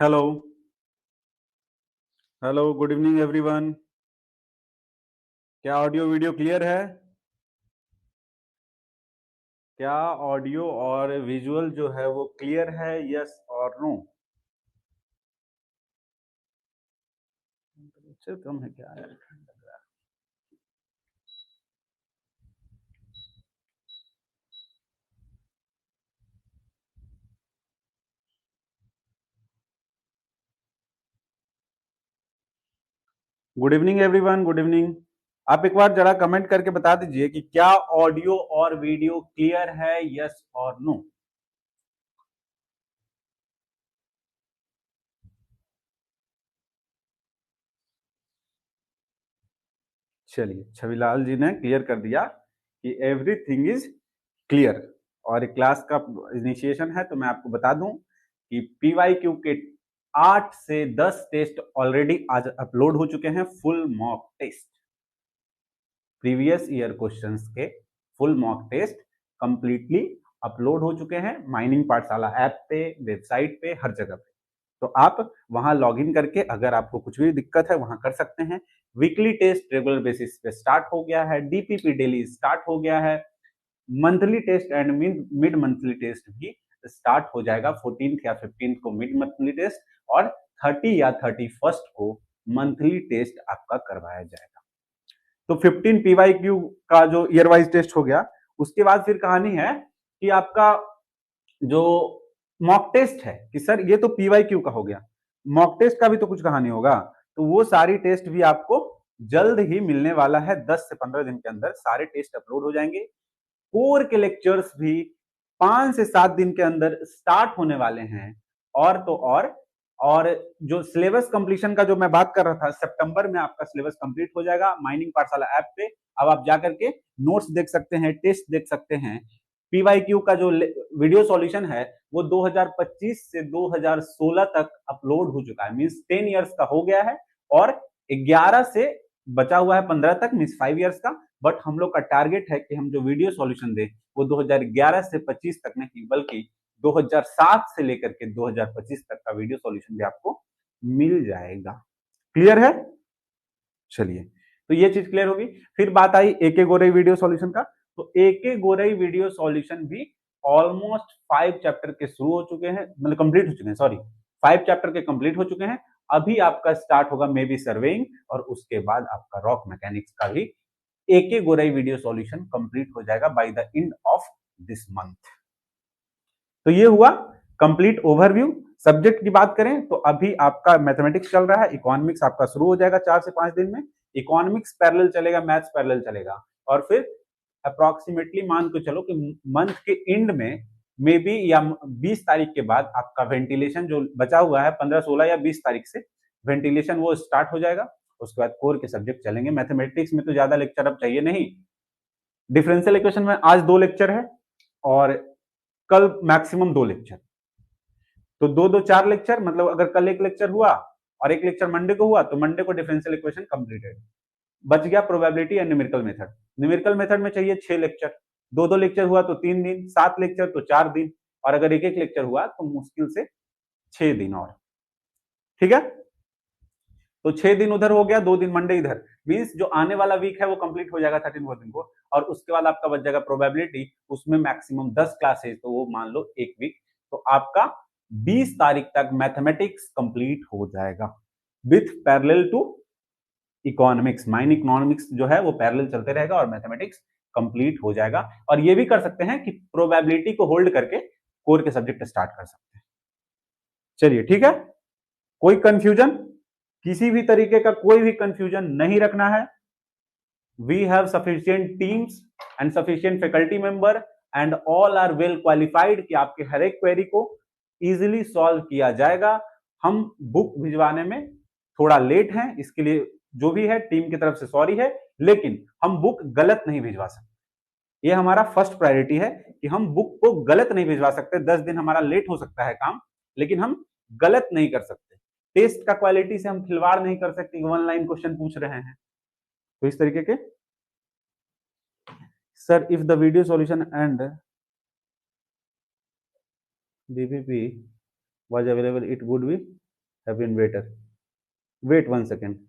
Hello hello, good evening everyone. क्या audio video clear है? क्या ऑडियो और विजुअल जो है वो क्लियर है? यस और नो? टेम्परेचर कम है क्या यार? Good evening everyone, good evening. आप एक बार जरा कमेंट करके बता दीजिए कि क्या ऑडियो और वीडियो क्लियर है? यस और नो? चलिए, छविलाल जी ने क्लियर कर दिया कि एवरीथिंग इज क्लियर। और क्लास का इनिशिएशन है तो मैं आपको बता दूं कि पीवाईक्यू के 8 से 10 टेस्ट ऑलरेडी आज अपलोड हो चुके हैं, full mock test. Previous year questions के full mock test completely upload हो चुके हैं माइनिंग पाठशाला ऐप पे, वेबसाइट पे, हर जगह पे। तो आप वहां लॉग इन करके अगर आपको कुछ भी दिक्कत है वहां कर सकते हैं। वीकली टेस्ट रेगुलर बेसिस पे स्टार्ट हो गया है, डीपीपी डेली स्टार्ट हो गया है, monthly test and mid monthly test भी स्टार्ट हो जाएगा। 14 या 15 को मिड मंथली टेस्ट और 30 या 31 को मंथली टेस्ट आपका करवाया जाएगा। तो 15 पीवाईक्यू का जो ईयर वाइज टेस्ट हो गया, उसके बाद फिर कहानी है कि आपका जो मॉक टेस्ट है कि सर ये तो पीवाईक्यू का हो गया, मॉक टेस्ट का भी तो कुछ कहानी होगा। तो वो सारी टेस्ट भी आपको जल्द ही मिलने वाला है। 10 से 15 दिन के अंदर सारे टेस्ट अपलोड हो जाएंगे। कोर के लेक्चर्स भी 5 से 7 दिन के अंदर स्टार्ट होने वाले हैं। और तो और जो सिलेबस कंप्लीशन का जो मैं बात कर रहा था, सितंबर में आपका सिलेबस कंप्लीट हो जाएगा माइनिंग पाठशाला ऐप पे। अब आप जाकर के नोट्स देख सकते हैं, टेस्ट देख सकते हैं। पीवाईक्यू का जो वीडियो सॉल्यूशन है वो 2025 से 2016 तक अपलोड हो चुका है, मींस 10 इयर्स का हो गया है। और 11 से बचा हुआ है 15 तक, मींस 5 इयर्स का। बट हम लोग का टारगेट है कि हम जो वीडियो सॉल्यूशन दें वो 2011 से 25 तक नहीं बल्कि 2007 से लेकर के 2025 तक का वीडियो सॉल्यूशन भी आपको मिल जाएगा। क्लियर है? चलिए, तो ये चीज क्लियर होगी। फिर बात आई एके गोरई वीडियो सॉल्यूशन का। तो एके गोरई वीडियो सॉल्यूशन भी ऑलमोस्ट 5 चैप्टर के शुरू हो चुके हैं, मतलब कंप्लीट हो चुके हैं, सॉरी 5 चैप्टर के कंप्लीट हो चुके हैं। अभी आपका स्टार्ट होगा मे बी सर्वेइंग, और उसके बाद आपका रॉक मैकेनिक्स का भी एके गोरई वीडियो सॉल्यूशन कंप्लीट हो जाएगा by the end of this month. तो ये हुआ कंप्लीट ओवरव्यू। सब्जेक्ट की बात करें तो अभी आपका मैथमेटिक्स चल रहा है, इकोनॉमिक्स आपका शुरू हो जाएगा 4 से 5 दिन में। इकोनॉमिक्स पैरेलल चलेगा, मैथ्स पैरेलल चलेगा। और फिर अप्रोक्सीमेटली मान के चलो कि मंथ के एंड में मे बी या 20 तारीख के बाद आपका वेंटिलेशन जो बचा हुआ है 15, 16 या 20 तारीख से वेंटिलेशन वो स्टार्ट हो जाएगा। उसके बाद कोर के सब्जेक्ट चलेंगे। मैथमेटिक्स में तो ज्यादा लेक्चर अब चाहिए नहीं। डिफरेंशियल इक्वेशन में आज 2 लेक्चर है और कल मैक्सिमम 2 लेक्चर। तो 2 2 4 लेक्चर, मतलब अगर कल एक लेक्चर हुआ और एक लेक्चर मंडे को हुआ तो मंडे को डिफरेंशियल इक्वेशन कंप्लीटेड। बच गया probability and numerical method. Numerical method में चाहिए 6 लेक्चर, 2 2 लेक्चर हुआ तो 3 दिन, 7 लेक्चर तो 4 दिन, और अगर एक एक लेक्चर हुआ तो मुश्किल से 6 दिन और। ठीक है, तो 6 दिन उधर हो गया, 2 दिन मंडे इधर, मीन्स जो आने वाला वीक है वो कंप्लीट हो जाएगा 13 को। और उसके बाद आपका बच जाएगा प्रोबेबिलिटी, उसमें मैक्सिमम 10 क्लासेस, तो वो मान लो एक वीक। तो आपका 20 तारीख तक मैथमेटिक्स कंप्लीट हो जाएगा with parallel to economics. Main economics जो है वो पैरेलल चलते रहेगा और मैथमेटिक्स कंप्लीट हो जाएगा। और ये भी कर सकते हैं कि प्रोबेबिलिटी को होल्ड करके कोर के सब्जेक्ट स्टार्ट कर सकते हैं। चलिए ठीक है, कोई कंफ्यूजन, किसी भी तरीके का कोई भी कंफ्यूजन नहीं रखना है। We have sufficient teams and sufficient faculty member and all are well qualified कि आपके हर एक क्वेरी को इजीली सॉल्व किया जाएगा। हम बुक भिजवाने में थोड़ा लेट हैं, इसके लिए जो भी है टीम की तरफ से सॉरी है, लेकिन हम बुक गलत नहीं भिजवा सकते। ये हमारा फर्स्ट प्रायोरिटी है कि हम बुक को गलत नहीं भिजवा सकते। 10 दिन हमारा लेट हो सकता है काम, लेकिन हम गलत नहीं कर सकते। टेस्ट का क्वालिटी से हम खिलवाड़ नहीं कर सकते, 1 लाइन क्वेश्चन पूछ रहे हैं। तो इस तरीके के sir if the video solution and DPP was available it would be have been better, wait 1 second.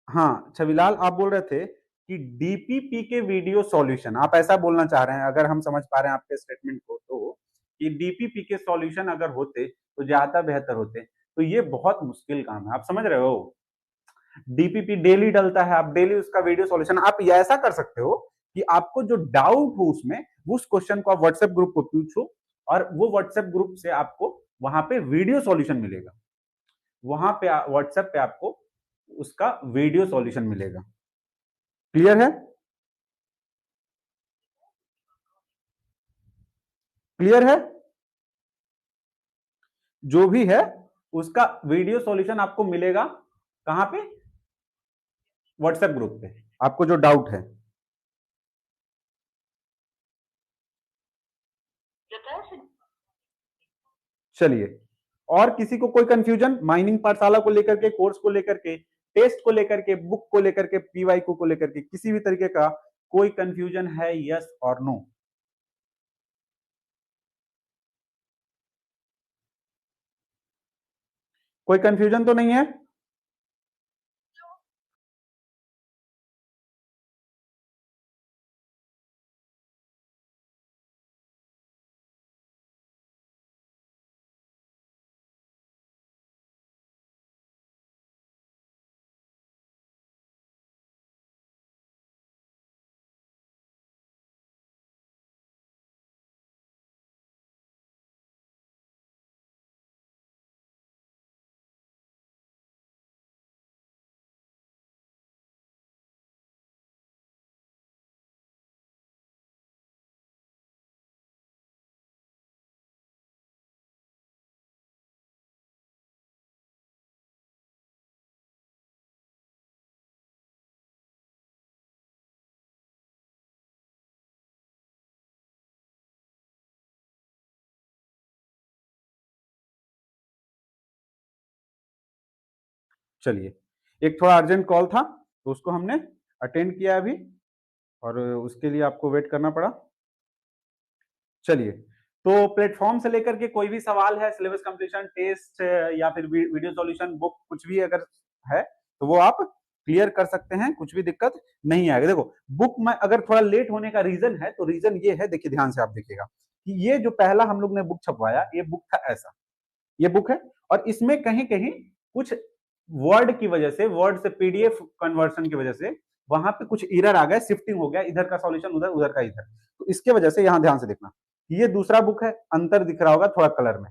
हाँ छविलाल, आप बोल रहे थे कि डीपीपी के वीडियो सॉल्यूशन, आप ऐसा बोलना चाह रहे हैं, अगर हम समझ पा रहे हैं आपके स्टेटमेंट को, तो कि डीपीपी के सॉल्यूशन अगर होते तो ज्यादा बेहतर होते। तो ये बहुत मुश्किल काम है, आप समझ रहे हो। डीपीपी डेली डलता है, आप डेली उसका वीडियो सॉल्यूशन, आप ये ऐसा कर सकते हो कि आपको जो डाउट हो उसमें, उस क्वेश्चन को आप व्हाट्सएप ग्रुप को पूछो, और वो व्हाट्सएप ग्रुप से आपको वहां पे वीडियो सॉल्यूशन मिलेगा। वहां पे व्हाट्सएप पे आपको उसका वीडियो सॉल्यूशन मिलेगा। क्लियर है? क्लियर है? जो भी है उसका वीडियो सॉल्यूशन आपको मिलेगा कहां पे? व्हाट्सएप ग्रुप पे, आपको जो डाउट है। चलिए, और किसी को कोई कंफ्यूजन माइनिंग पाठशाला को लेकर के, कोर्स को लेकर के, टेस्ट को लेकर के, बुक को लेकर के, पीवाई को लेकर के, किसी भी तरीके का कोई कंफ्यूजन है? यस और नो? कोई कंफ्यूजन तो नहीं है? चलिए, एक थोड़ा अर्जेंट कॉल था तो उसको हमने अटेंड किया अभी, और उसके लिए आपको वेट करना पड़ा। चलिए, तो प्लेटफॉर्म से लेकर के कोई भी सवाल है, सिलेबस कंप्लीशन, टेस्ट, या फिर वीडियो सॉल्यूशन, बुक, कुछ भी अगर है तो वो आप क्लियर कर सकते हैं, कुछ भी दिक्कत नहीं आएगा। देखो, बुक में अगर थोड़ा लेट होने का रीजन है तो रीजन ये है, देखिए ध्यान से आप देखिएगा कि ये जो पहला हम लोग ने बुक छपवाया, ये बुक था ऐसा, ये बुक है, और इसमें कहीं कहीं कुछ वर्ड की वजह से, वर्ड से पीडीएफ कन्वर्सन की वजह से वहां पे कुछ एरर आ गया, शिफ्टिंग हो गया, इधर का सॉल्यूशन उधर, उधर का इधर। तो इसके वजह से यहां ध्यान से देखना, ये दूसरा बुक है, अंतर दिख रहा होगा थोड़ा कलर में,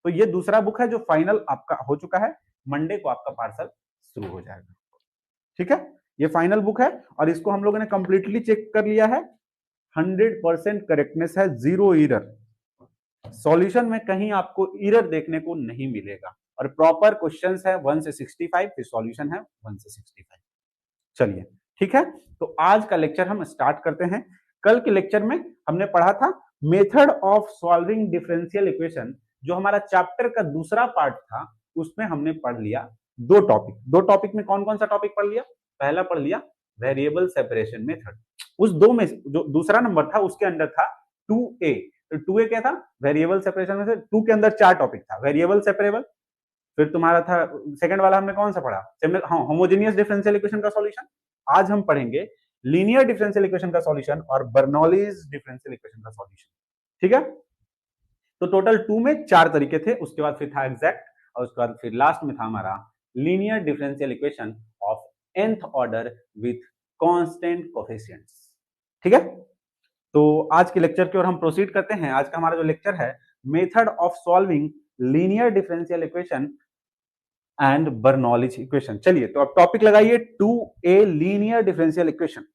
तो ये दूसरा बुक है जो फाइनल आपका हो चुका है। मंडे को आपका पार्सल शुरू हो जाएगा, ठीक है। ये फाइनल बुक है और इसको हम लोगों ने कंप्लीटली चेक कर लिया है, 100% करेक्टनेस है, जीरो एरर। सॉल्यूशन में कहीं आपको एरर देखने को नहीं मिलेगा, और प्रॉपर क्वेश्चंस है 1 से 65, फिर सॉल्यूशन है 1 से 65। चलिए, ठीक है, तो आज का लेक्चर हम स्टार्ट करते हैं। कल के लेक्चर में हमने पढ़ा था method of solving differential equation, जो हमारा चैप्टर का दूसरा पार्ट था, उसमें हमने पढ़ लिया दो टॉपिक। दो टॉपिक में कौन कौन सा टॉपिक पढ़ लिया? पहला पढ़ लिया वेरिएबल सेपरेशन मेथड, उस दो में जो दूसरा नंबर था उसके अंदर था 2A। तो 2A क्या था? वेरिएबल सेपरेशन में से 2 के अंदर चार टॉपिक था, वेरिएबल सेपरेबल, फिर तुम्हारा था सेकंड वाला हमने कौन सा पढ़ा? हाँ, होमोजेनियस डिफरेंशियल इक्वेशन का सॉल्यूशन। आज हम पढ़ेंगे लीनियर डिफरेंशियल इक्वेशन का सॉल्यूशन और बर्नौलीज डिफरेंशियल इक्वेशन का सॉल्यूशन, ठीक है। तो टोटल 2 में चार तरीके थे, उसके बाद फिर था एग्जैक्ट, और उसके बाद फिर लास्ट में था हमारा linear differential equation of nth order with constant coefficients, ठीक है। तो आज के लेक्चर की ओर हम प्रोसीड करते हैं। आज का हमारा जो लेक्चर है, method of solving linear differential equation and Bernoulli's equation. चलिए तो अब टॉपिक लगाइए 2a linear differential equation.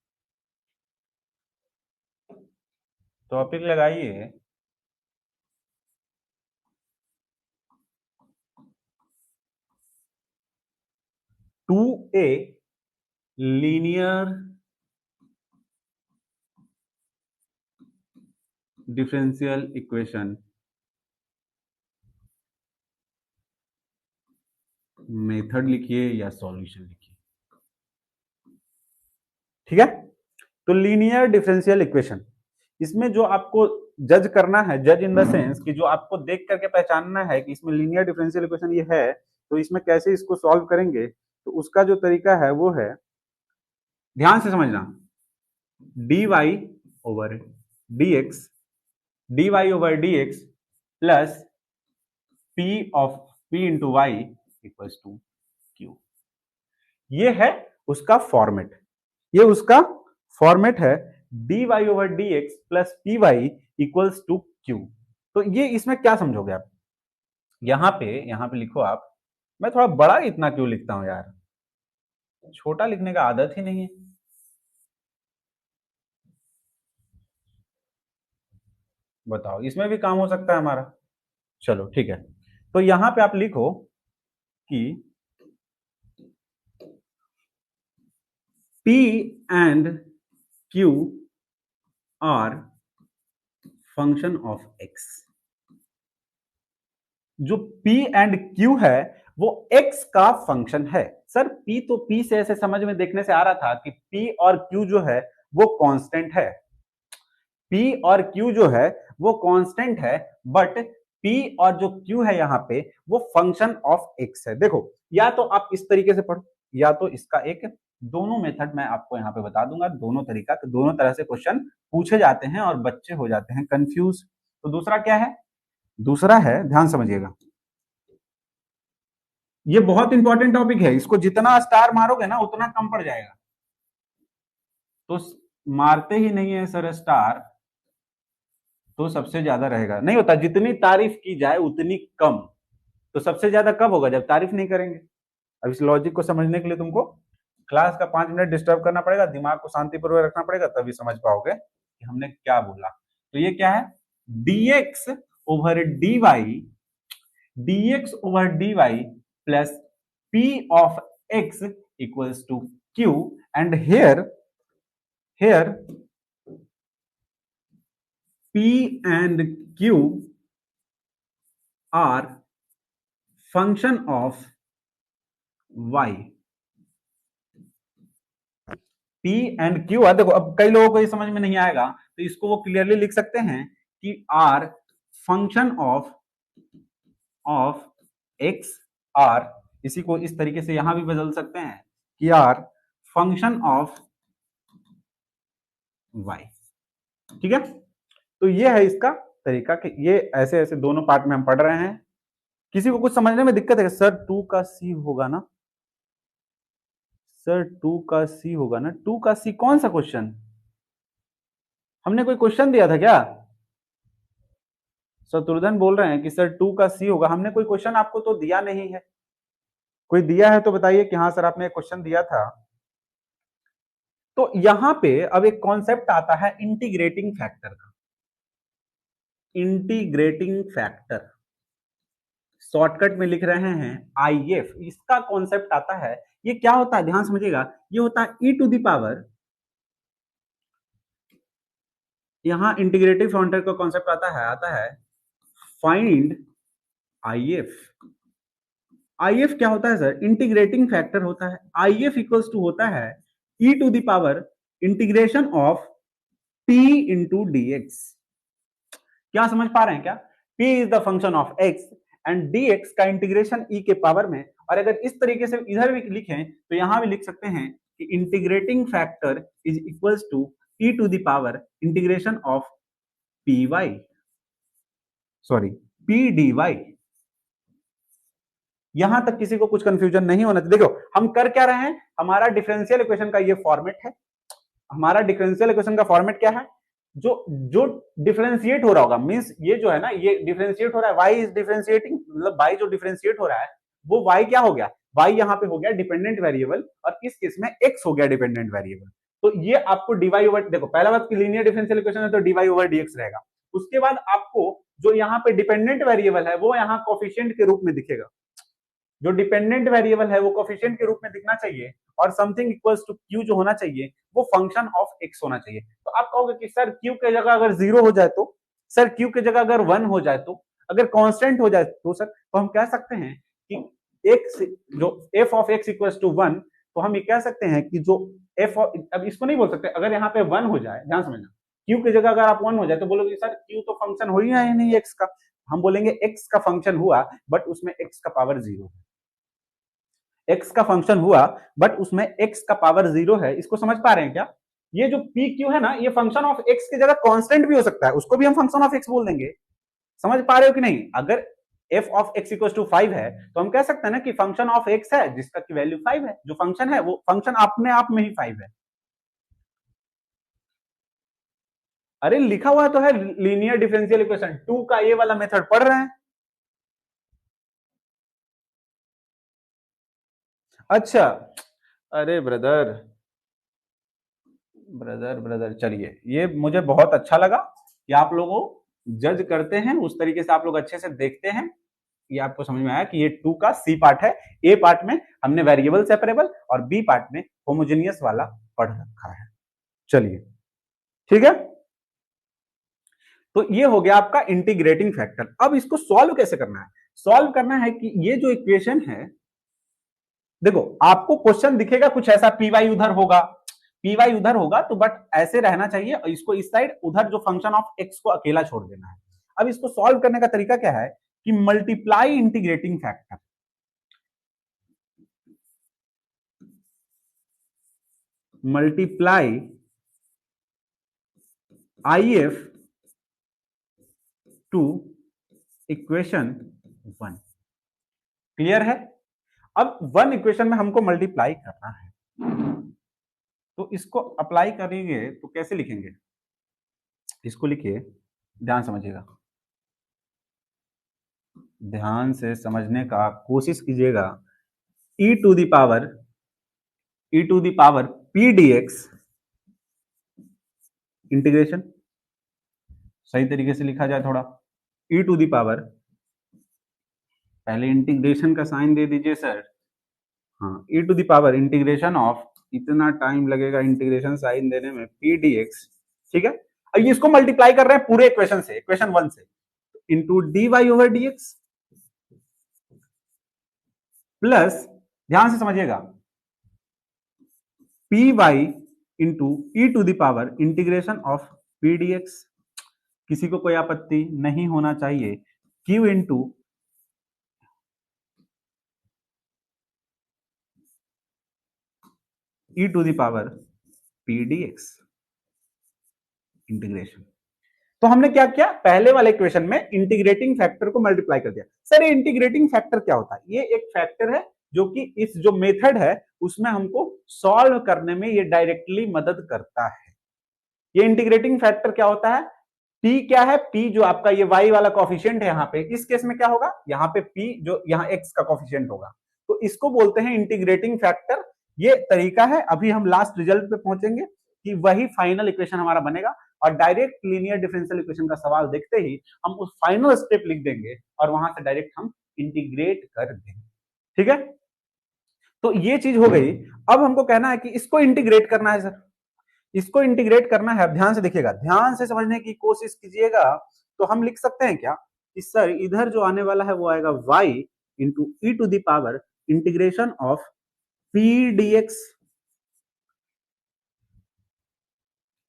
Topic लगाइए 2a linear differential equation method लिखिए या सॉल्यूशन लिखिए, ठीक है। तो लीनियर डिफरेंशियल इक्वेशन, इसमें जो आपको जज करना है, जज इन द सेंस कि जो आपको देख करके पहचानना है कि इसमें लीनियर डिफरेंशियल इक्वेशन ये है, तो इसमें कैसे इसको सॉल्व करेंगे, तो उसका जो तरीका है वो है, ध्यान से समझना, dy over dx, dy over dx plus p of p into y equals to q। ये है उसका फॉर्मेट, ये उसका फॉर्मेट है, dy over dx plus p y equals to q। तो ये इसमें क्या समझोगे आप, यहां पे लिखो आप, मैं थोड़ा बड़ा इतना क्यों लिखता हूं यार, छोटा लिखने का आदत ही नहीं है। बताओ, इसमें भी काम हो सकता है हमारा। चलो ठीक है, तो यहां पे आप लिखो कि P and Q are function of x। जो P and Q है वो x का फंक्शन है। सर P तो P से ऐसे समझ में देखने से आ रहा था कि P और Q जो है वो कांस्टेंट है, P और Q जो है वो कांस्टेंट है, बट P और जो Q है यहाँ पे वो फंक्शन ऑफ x है। देखो, या तो आप इस तरीके से पढ़ो या तो इसका एक, दोनों मेथड मैं आपको यहाँ पे बता दूंगा, दोनों तरीका, दोनों तरह से क्वेश्चन पूछे जाते हैं और बच्चे हो जाते हैं कंफ्यूज। तो दूसरा क्या है, दूसरा है, ध्यान समझिएगा, ये बहुत इंपॉर्टेंट टॉपिक है, इसको जितना स्टार मारोगे ना उतना कम पड़ जाएगा। तो मारते ही नहीं है सर स्टार तो सबसे ज्यादा रहेगा, नहीं होता, जितनी तारीफ की जाए उतनी कम। तो सबसे ज्यादा कब होगा, जब तारीफ नहीं करेंगे। अब इस लॉजिक को समझने के लिए तुमको क्लास का 5 मिनट डिस्टर्ब करना पड़ेगा, दिमाग को शांतिपूर्वक रखना पड़ेगा, तभी समझ पाओगे कि हमने क्या बोला। तो ये क्या है, dx over dy, dx over dy plus p of x equals to q, and here p and q are function of y। P and Q है, देखो अब कई लोगों को ये समझ में नहीं आएगा तो इसको वो क्लियरली लिख सकते हैं कि R function of x, R इसी को इस तरीके से यहां भी बदल सकते हैं कि R फंक्शन ऑफ y। ठीक है, तो ये है इसका तरीका कि ये ऐसे ऐसे दोनों पार्ट में हम पढ़ रहे हैं। किसी को कुछ समझने में दिक्कत है, सर 2 का C होगा ना, सर 2 का C होगा ना, 2 का C कौन सा क्वेश्चन, हमने कोई क्वेश्चन दिया था क्या? शत्रुघ्न बोल रहे हैं कि सर 2 का C होगा, हमने कोई क्वेश्चन आपको तो दिया नहीं है। कोई दिया है तो बताइए कि हाँ सर आपने एक क्वेश्चन दिया था। तो यहां पे अब एक कॉन्सेप्ट आता है इंटीग्रेटिंग फैक्टर का, इंटीग्रेटिंग फैक्टर शॉर्टकट में लिख रहे हैं IF, इसका कॉन्सेप्ट आता है। ये क्या होता है, ध्यान समझिएगा, ये होता है e टू द पावर, यहां इंटीग्रेटिव फैक्टर का कॉन्सेप्ट आता है फाइंड IF। IF क्या होता है सर, इंटीग्रेटिंग फैक्टर होता है। IF इक्वल्स टू होता है e to the power integration of p into dx। क्या समझ पा रहे हैं क्या, p is the function of x and dx का इंटीग्रेशन e के पावर में। और अगर इस तरीके से इधर भी लिखें तो यहां भी लिख सकते हैं कि integrating factor is equals to e to the power integration of py, sorry pdy। यहां तक किसी को कुछ कंफ्यूजन नहीं होना चाहिए। देखो हम कर क्या रहे हैं, हमारा डिफरेंशियल इक्वेशन का ये फॉर्मेट है, हमारा डिफरेंशियल इक्वेशन का फॉर्मेट क्या है, जो जो डिफरेंशिएट हो रहा होगा, मींस ये जो है ना, ये डिफरेंशिएट हो रहा है, y इज डिफरेंशिएटिंग, मतलब y जो डिफरेंशिएट हो रहा है वो y क्या हो गया, y यहाँ पे हो गया डिपेंडेंट वेरिएबल और इस केस में x हो गया डिपेंडेंट वेरिएबल। तो ये आपको dy ओवर, देखो पहला बात की लीनियर डिफरेंशियल इक्वेशन है तो dy ओवर dx रहेगा। उसके बाद आपको जो यहाँ पे डिपेंडेंट वेरिएबल है वो यहाँ कोफिशिएंट के रूप में दिखेगा, जो डिपेंडेंट वेरिएबल है वो कोफिशिएंट के रूप में दिखना चाहिए और समथिंग इक्वल्स टू q जो होना चाहिए वो फंक्शन ऑफ x होना चाहिए। तो आप कहोगे कि सर q के जगह अगर 0 हो जाए तो, सर q के जगह अगर 1 हो जाए तो, अगर कांस्टेंट हो जाए तो सर, तो हम कह सकते हैं कि x जो f of x equals to 1, तो हम ये कह सकते हैं कि जो f, अब इसको नहीं बोल सकते, अगर यहाँ पे 1 हो जाए, ध्यान समझना, q की जगह अगर आप 1 हो जाए तो बोलोगे सर q तो फंक्शन हो ही नहीं x का, हम बोलेंगे x का फंक्शन हुआ बट उसमें x का पावर 0 है, x का फंक्शन हुआ बट उसमें x का पावर 0 है। इसको समझ पा रहे हैं क्या? ये जो पी क्यू है ना, ये फंक्शन ऑफ x की जगह कांस्टेंट भी हो सकता है, उसको भी हम फंक्शन ऑफ x बोल देंगे। समझ पा रहे हो कि नहीं? अगर f of x equal to 5 है तो हम कह सकते हैं ना कि फंक्शन ऑफ x है जिसका की वैल्यू 5 है, जो फंक्शन है वो फंक्शन अपने आप में ही 5 है। अरे लिखा हुआ तो है लीनियर डिफरेंशियल इक्वेशन 2 का ये वाला मेथड पढ़ रहे हैं। अच्छा, अरे ब्रदर ब्रदर ब्रदर चलिए, ये मुझे बहुत अच्छा लगा कि आप लोगों जज करते हैं, उस तरीके से आप लोग अच्छे से देखते हैं। ये आपको समझ में आया कि ये 2 का सी पार्ट है, ए पार्ट में हमने वेरिएबल सेपरेबल और बी पार्ट में होमोजेनियस वाला पढ़ रखा है। चलिए ठीक है, तो ये हो गया आपका इंटीग्रेटिंग फैक्टर। अब इसको सॉल्व कैसे करना है? सॉल्व करना है कि ये जो इक्वेशन है, देखो आपको क्वेश्चन दिखेगा कुछ ऐसा, पी वाई उधर होगा, पी वाई उधर होगा तो बट ऐसे रहना चाहिए और इसको इस साइड, उधर जो फंक्शन ऑफ एक्स को अकेला छोड़ देना है। अब इसको सॉल्व करने का तरीका क्या है कि multiply integrating factor, multiply IF to equation 1। Clear है? अब 1 इक्वेशन में हमको मल्टीप्लाई करना है, तो इसको अप्लाई करेंगे तो कैसे लिखेंगे? इसको लिखिए, ध्यान समझिएगा, ध्यान से समझने का कोशिश कीजिएगा। e to the power, e to the power p dx integration, सही तरीके से लिखा जाए थोड़ा, e टू द पावर, पहले इंटीग्रेशन का साइन दे दीजिए सर, हाँ, e to the power integration of, इतना टाइम लगेगा इंटीग्रेशन साइन देने में, p dx, ठीक है। अब इसको मल्टीप्लाई कर रहे हैं पूरे इक्वेशन से, इक्वेशन 1 से, into dy over dx plus, ध्यान से समझिएगा, p y into e to the power integration of p d x, किसी को कोई आपत्ति नहीं होना चाहिए, q into e to the power p d x integration. तो हमने क्या किया, पहले वाले इक्वेशन में इंटीग्रेटिंग फैक्टर को मल्टीप्लाई कर दिया। सर ये इंटीग्रेटिंग फैक्टर क्या होता है? ये एक फैक्टर है जो कि इस जो मेथड है उसमें हमको सॉल्व करने में ये डायरेक्टली मदद करता है। ये इंटीग्रेटिंग फैक्टर क्या होता है? p क्या है? p जो आपका ये y वाला कॉफिशिएंट है, यहाँ पे इस केस में क्या होगा, यहाँ पे p जो यहाँ x का कॉफिशिएंट होगा, तो इसको बोलते हैं इंटीग्रेटिंग फैक्टर। ये तरीका है, अभी हम लास्ट रिजल्ट पे पहुंचेंगे कि वही फाइनल इक्वेशन हमारा बनेगा और डायरेक्ट लीनियर डिफरेंशियल इक्वेशन का सवाल देखते ही हम उस फाइनल स्टेप लिख देंगे और वहां से डायरेक्ट हम इंटीग्रेट कर देंगे। ठीक है, तो ये चीज हो गई। अब हमको कहना है कि इसको इंटीग्रेट करना है सर, इसको इंटीग्रेट करना है। अब ध्यान से देखिएगा, ध्यान से समझने की कोशिश कीजिएगा। तो हम लिख सकते हैं क्या कि सर इधर जो आने वाला है वो आएगा y into e to the power integration of p d x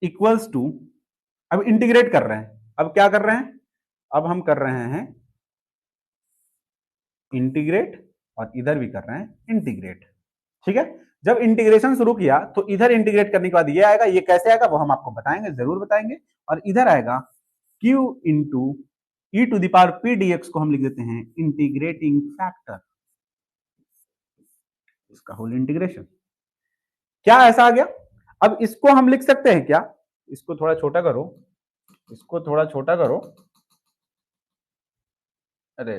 equals to, अब इंटीग्रेट कर रहे हैं, अब क्या कर रहे हैं, अब हम कर रहे हैं इंटीग्रेट और इधर भी कर रहे हैं इंटीग्रेट। ठीक है, जब इंटीग्रेशन शुरू किया तो इधर इंटीग्रेट करने के बाद ये आएगा, ये कैसे आएगा वो हम आपको बताएंगे, जरूर बताएंगे। और इधर आएगा q into e to the power p d x को हम लिख देते हैं इंटीग्रेटिंग फैक्टर, इसका होल इंटीग्रेशन। क्या ऐसा आ गया? अब इसको हम लिख सकते हैं क्या, इसको थोड़ा छोटा करो, इसको थोड़ा छोटा करो, अरे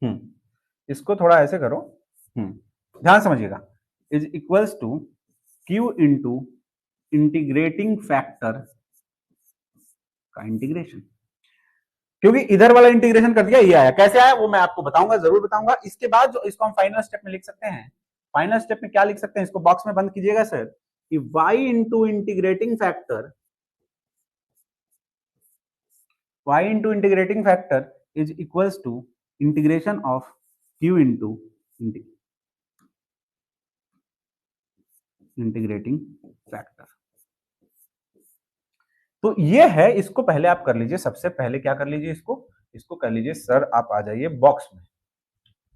इसको थोड़ा ऐसे करो, ध्यान समझिएगा, is equals to q into integrating factor का इंटीग्रेशन। क्योंकि इधर वाला इंटीग्रेशन कर दिया, ये आया, कैसे आया वो मैं आपको बताऊंगा, जरूर बताऊंगा। इसके बाद जो इसको हम फाइनल स्टेप में लिख सकते हैं, फाइनल स्टेप में क्या लिख सकते हैं, इसको बॉक्स में बंद कीजिएगा सर, कि y into integrating factor, y into integrating factor is equals to integration of q into integrating factor. तो ये है, इसको पहले आप कर लीजिए, सबसे पहले क्या कर लीजिए, इसको कर लीजिए। सर आप आ जाइए बॉक्स में,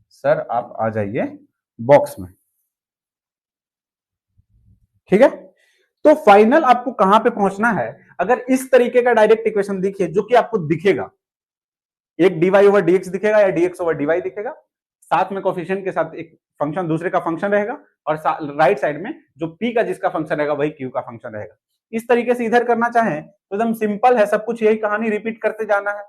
सर आप आ जाइए बॉक्स में, ठीक है। तो फाइनल आपको कहां पे पहुंचना है, अगर इस तरीके का डायरेक्ट इक्वेशन दिखे, जो कि आपको दिखेगा, एक dy ओवर dx दिखेगा या dx ओवर dy दिखेगा, साथ में कोफिशिएंट के साथ एक फंक्शन दूसरे का फंक्शन रहेगा, और राइट साइड में जो p का जिसका फंक्शन रहेगा वही q का फंक्शन रहेगा। इस तरीके से इधर करना चाहें तो एकदम सिंपल है, सब कुछ यही कहानी रिपीट करते जाना है,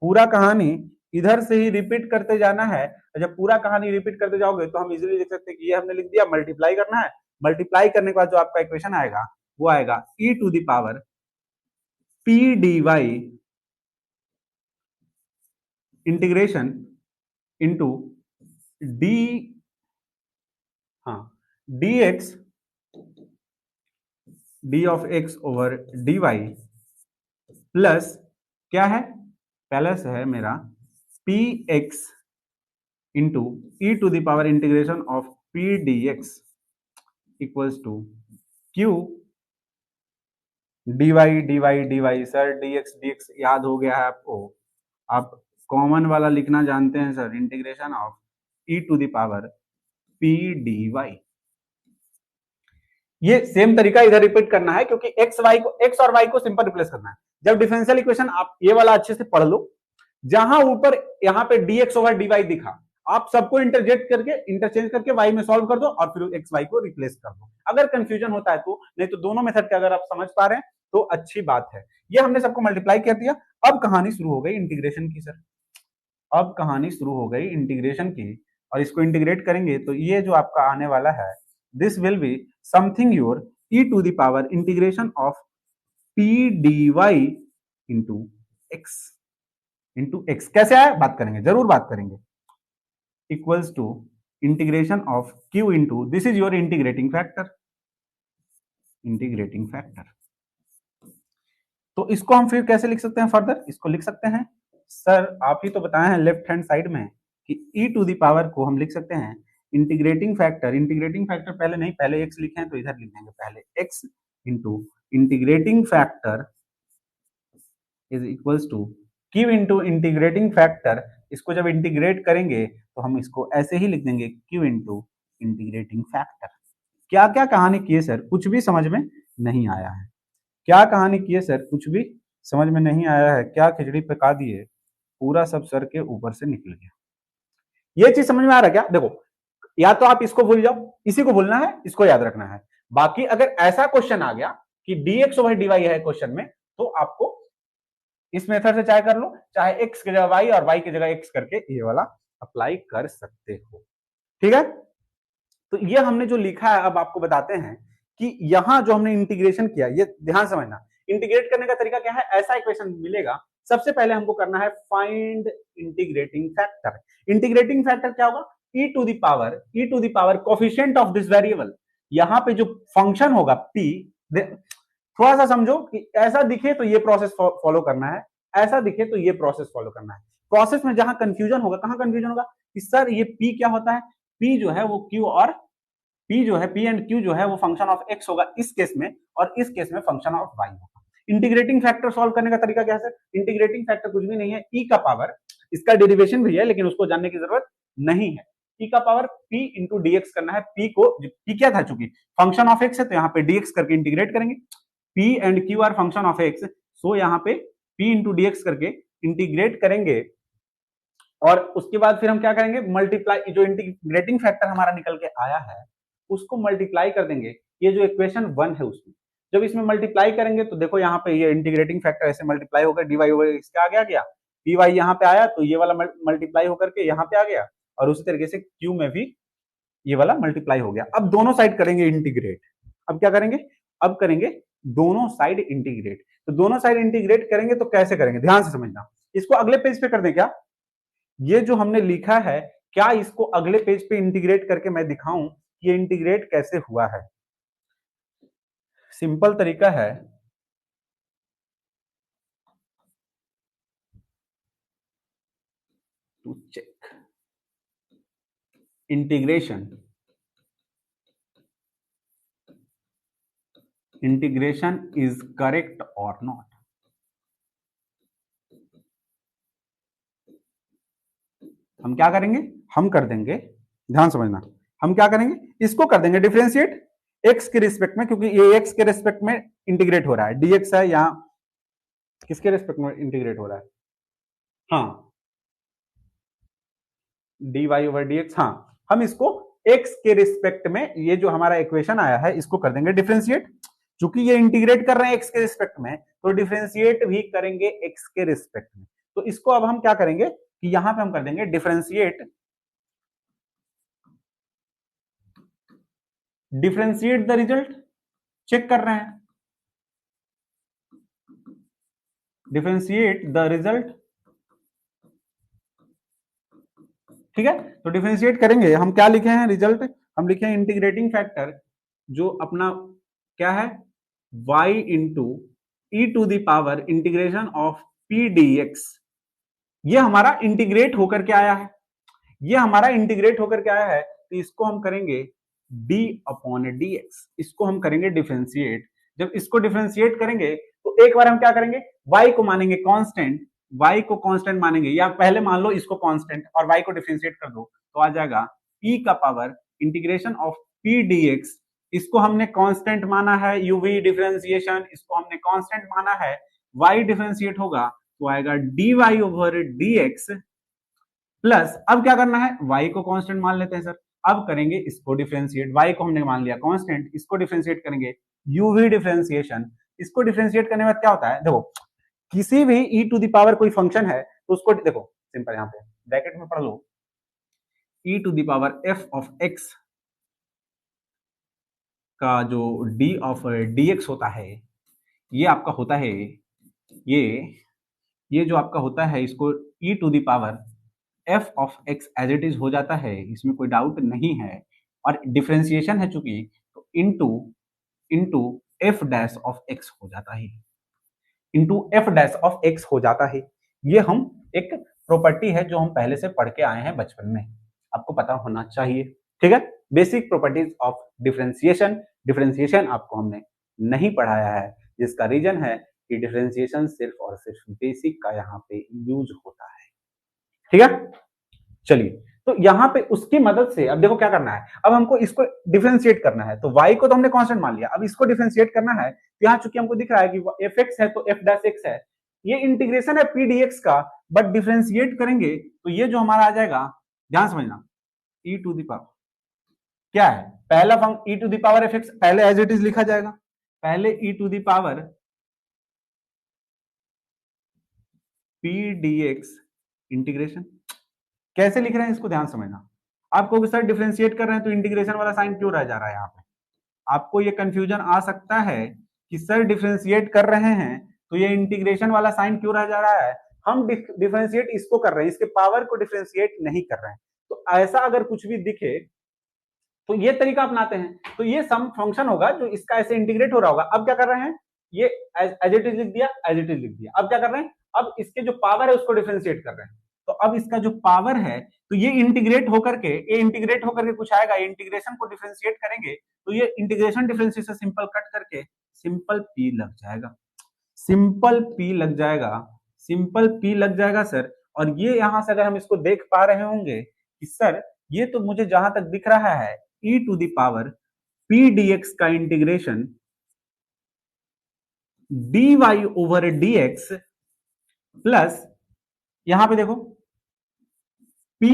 पूरा कहानी इधर से ही रिपीट करते जाना है। जब पूरा कहानी रिपीट करते जाओगे तो हम इजीली लिख सकते हैं कि ये हमने लिख दिया, मल्टीप्लाई करना है, मल्टीप्लाई करने के बाद जो आपका इक्वेशन आएगा वो आएगा e to the power p dy integration into d, हाँ, dx d of x over dy plus क्या है, प्लस है मेरा px into e to the power integration of p dx equals to q dy dy sir dx dx याद हो गया है आपको, आप कॉमन वाला लिखना जानते हैं sir, integration of e to the power p dy। ये सेम तरीका इधर रिपीट करना है, क्योंकि x और y को सिंपल रिप्लेस करना है। जब डिफरेंशियल इक्वेशन आप ये वाला अच्छे से पढ़ लो, जहां ऊपर यहाँ पे dx ओवर dy दिखा, आप सबको इंटरचेंज करके y में सॉल्व कर दो और फिर x y को रिप्लेस कर दो। अगर कंफ्यूजन होता है तो, नहीं तो दोनों मेथड के अगर आप समझ पा रहे हैं तो अच्छी बात है। ये हमने सबको मल्टीप्लाई कर दिया, अब कहानी शुरू हो गई इंटीग्रेशन की सर, अब कहानी शुरू हो गई इंटीग्रेशन की, और इसको इंटीग्रेट करेंगे तो ये जो आपका आने वाला है, this will be something your e to the power integration of p dy into x कैसे आया, बात करेंगे, जरूर बात करेंगे, equals to integration of q into, this is your integrating factor, integrating factor. तो इसको हम फिर कैसे लिख सकते हैं फर्दर, इसको लिख सकते हैं सर, आप ही तो बताए हैं लेफ्ट हैंड साइड में कि e टू द पावर को हम लिख सकते हैं इंटीग्रेटिंग फैक्टर, इंटीग्रेटिंग फैक्टर पहले नहीं, पहले x लिखे हैं तो इधर लिख देंगे, पहले x into integrating factor is equals to q into integrating factor. इसको जब इंटीग्रेट करेंगे तो हम इसको ऐसे ही लिख देंगे q इंटू इंटीग्रेटिंग फैक्टर। क्या क्या कहानी की है सर, कुछ भी समझ में नहीं आया है, क्या कहानी की है सर, कुछ भी समझ में नहीं आया है, क्या खिचड़ी पका दिए, पूरा सब सर के ऊपर से निकल गया। ये चीज समझ में आ रहा है क्या, देखो, या तो आप इसको भूल जाओ, इसी को भूलना है, इसको याद रखना है। बाकी अगर ऐसा क्वेश्चन आ गया कि dx ओवर dy है क्वेश्चन में, तो आपको इस मेथड से चाहे कर लो, चाहे x की जगह y और y की जगह x करके ये वाला अप्लाई कर सकते हो, ठीक है। तो ये हमने जो लिखा है, अब आपको बताते हैं कि यहां जो हमने इंटीग्रेशन किया, ये ध्यान समझना, इंटीग्रेट करने का तरीका क्या है, ऐसा इक्वेशन मिलेगा, सबसे पहले हमको करना है find integrating factor. Integrating factor क्या होगा, e to the power coefficient of this variable, यहां पे जो फंक्शन होगा p, थोड़ा सा समझो कि ऐसा दिखे तो ये प्रोसेस फॉलो करना है, ऐसा दिखे तो ये प्रोसेस फॉलो करना है। प्रोसेस में जहां कंफ्यूजन होगा, कहां कंफ्यूजन होगा कि सर ये p क्या होता है, p जो है वो q और p जो है, p एंड q जो है वो फंक्शन ऑफ x होगा इस केस में, और इस केस में फंक्शन ऑफ y होगा। इंटीग्रेटिंग फैक्टर सॉल्व करने का तरीका क्या है सर, इंटीग्रेटिंग फैक्टर कुछ भी नहीं है, e का पावर, इसका डेरिवेशन भी है लेकिन उसको जानने की जरूरत नहीं है, e का पावर p इंटू dx करना है, p को, p क्या था, चूंकि फंक्शन ऑफ x है तो यहाँ पे dx करके इंटीग्रेट करेंगे, p and q are function of x, so यहाँ पे p इंटू dx करके इंटीग्रेट करेंगे, और उसके बाद फिर हम क्या करेंगे, मल्टीप्लाई, जो इंटीग्रेटिंग फैक्टर हमारा निकल के आया है उसको मल्टीप्लाई कर देंगे, ये जो इक्वेशन 1 है उसमें, जब इसमें मल्टीप्लाई करेंगे तो देखो यहाँ पे ये इंटीग्रेटिंग फैक्टर ऐसे मल्टीप्लाई होकर dy ओवर x क्या आ गया, पी वाई यहाँ पे आया तो ये वाला मल्टीप्लाई होकर के यहाँ पे आ गया, और उसी तरीके से क्यू में भी ये वाला मल्टीप्लाई हो गया। अब दोनों साइड करेंगे इंटीग्रेट। अब क्या करेंगे, अब करेंगे दोनों साइड इंटीग्रेट। तो दोनों साइड इंटीग्रेट करेंगे तो कैसे करेंगे, ध्यान से समझना। इसको अगले पेज पे कर दें क्या, ये जो हमने लिखा है क्या इसको अगले पेज पे इंटीग्रेट करके मैं दिखाऊं ये इंटीग्रेट कैसे हुआ है। सिंपल तरीका है, to check integration is correct or not. हम क्या करेंगे, हम कर देंगे, ध्यान समझना, हम क्या करेंगे, इसको कर देंगे डिफरेंशिएट एक्स के रिस्पेक्ट में, क्योंकि ये एक्स के रिस्पेक्ट में इंटीग्रेट हो रहा है, डीएक्स है यहां किसके रिस्पेक्ट में इंटीग्रेट हो रहा है, हाँ d y over d x. हाँ, हम इसको एक्स के रिस्पेक्ट में, ये जो हमारा इक्वेशन आया है इसको कर देंगे डिफरेंशिएट। चूंकि ये इंटीग्रेट कर रहे हैं एक्स के रिस्पेक्ट में तो डिफरेंशिएट भी करेंगे एक्स के रिस्पेक्ट में। तो इसको अब हम क्या करेंगे कि यहां पे हम कर देंगे डिफरेंशिएट द रिजल्ट। चेक कर रहे हैं, डिफरेंशिएट द रिजल्ट, ठीक है। तो डिफरेंशिएट करेंगे, हम क्या लिखे हैं रिजल्ट, हम लिखे हैं इंटीग्रेटिंग फैक्टर जो अपना क्या है y into e to the power integration of p d x. ये हमारा इंटीग्रेट होकर के आया है, ये हमारा इंटीग्रेट होकर के आया है, तो इसको हम करेंगे d अपॉन डी एक्स, इसको हम करेंगे डिफरेंशिएट। जब इसको डिफरेंशिएट करेंगे तो एक बार हम क्या करेंगे, y को मानेंगे कांस्टेंट, y को कांस्टेंट मानेंगे, या पहले मान लो इसको कांस्टेंट और y को डिफरेंशिएट कर दो तो आ जाएगा e का power integration of p dx। इसको हमने कांस्टेंट माना है, uv डिफरेंशिएशन इसको हमने कांस्टेंट माना है, y डिफरेंशिएट होगा तो आएगा dy ओवर dx प्लस, अब क्या करना है, y को कांस्टेंट मान लेते हैं सर, अब करेंगे इसको डिफरेंशिएट, y को हमने मान लिया कांस्टेंट, इसको डिफरेंशिएट करेंगे uv डिफरेंशिएशन। इसको डिफरेंशिएट करने में क्या होता है, देखो किसी भी e टू द पावर कोई फंक्शन है तो उसको देखो सिंपल, यहां पे ब्रैकेट में पढ़ लो, e to the power f of x का जो d ऑफ dx होता है, ये आपका होता है, ये जो आपका होता है इसको e to the power f of x as it is हो जाता है, इसमें कोई डाउट नहीं है। और डिफरेंशिएशन है चूंकि तो into into f dash of x हो जाता है, into F dash of x हो जाता है। ये हम एक प्रॉपर्टी है जो हम पहले से पढ़ के आए हैं बचपन में, आपको पता होना चाहिए, ठीक है। Basic properties of differentiation, differentiation आपको हमने नहीं पढ़ाया है, जिसका रीजन है कि डिफरेंशिएशन सिर्फ और सिर्फ बेसिक का यहाँ पे यूज होता है, ठीक है। चलिए, तो यहाँ पे उसकी मदद से अब देखो क्या करना है, अब हमको इसको डिफरेंशिएट करना है, तो y को तो हमने कांस्टेंट मान लिया, अब इसको डिफरेंशिएट करना है, तो यहाँ चूंकि हमको दिख रहा है कि fx है तो f डैश x है, ये इंटीग्रेशन है p dx का, बट डिफरेंशिएट करेंगे तो ये जो हमारा आ जाएगा, ध्यान समझना, e टू द पावर क्या है, पहला function e to the power fx पहले एज इट इज लिखा जाएगा, पहले e to the power p dx integration. कैसे लिख रहे हैं इसको ध्यान समझना, आपको सर डिफरेंशिएट कर रहे हैं तो इंटीग्रेशन वाला साइन क्यों रह जा रहा है यहाँ पे, आपको ये कंफ्यूजन आ सकता है कि सर डिफरेंशिएट कर रहे हैं तो ये इंटीग्रेशन वाला साइन क्यों रह जा रहा है। हम डिफरेंशिएट इसको कर रहे हैं, इसके पावर को डिफरेंशिएट नहीं कर रहे हैं। तो ऐसा अगर कुछ भी दिखे तो ये तरीका अपनाते हैं, तो ये सम फंक्शन होगा जो इसका ऐसे इंटीग्रेट हो रहा होगा। अब क्या कर रहे हैं, ये एज इट इज लिख दिया, एज इट इज लिख दिया। अब क्या कर रहे हैं, अब इसके जो पावर है उसको डिफरेंशिएट कर रहे हैं, तो अब इसका जो पावर है तो ये इंटीग्रेट होकर के, ये इंटीग्रेट होकर के कुछ आएगा, इंटीग्रेशन को डिफरेंशिएट करेंगे तो ये इंटीग्रेशन डिफरेंशिएशन सिंपल कट करके सिंपल पी लग जाएगा, सिंपल पी लग जाएगा, सिंपल पी लग जाएगा सर। और ये यहां से अगर हम इसको देख पा रहे होंगे कि सर ये तो मुझे जहां तक दिख रहा है e to the power p dx का integration dy over dx plus यहां पे देखो py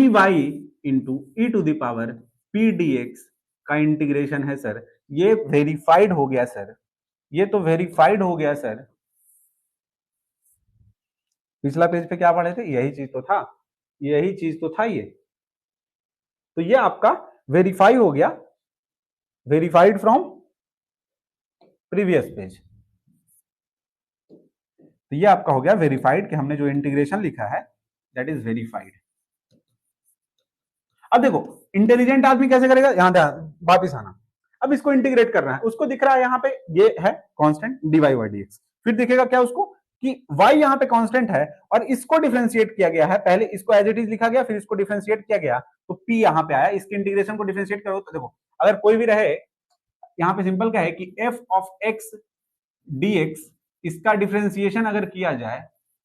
into e to the power p dx का इंटीग्रेशन है सर, ये वेरीफाइड हो गया सर, ये तो वेरीफाइड हो गया सर, पिछला पेज पे क्या पढ़े थे, यही चीज तो था, यही चीज तो था ये। तो ये आपका वेरीफाई हो गया, वेरीफाइड फ्रॉम प्रीवियस पेज। तो ये आपका हो गया वेरीफाइड कि हमने जो इंटीग्रेशन लिखा है दैट इज वेरीफाइड। अब देखो इंटेलिजेंट आदमी कैसे करेगा, यहां ध्यान वापिस आना। अब इसको इंटीग्रेट करना है, उसको दिख रहा है यहाँ पे ये है कांस्टेंट dy बाई dx, फिर दिखेगा क्या उसको कि y यहाँ पे कांस्टेंट है और इसको डिफरेंशिएट किया गया है, पहले इसको एज इट इज लिखा गया फिर इसको डिफरेंशिएट किया गया, तो p यहाँ पे आया। इसके इंटीग्रेशन को डिफरेंशिएट करो तो देखो अगर कोई भी रहे, यहाँ पे सिंपल क्या है कि f ऑफ x dx, इसका डिफरेंशिएशन अगर किया जाए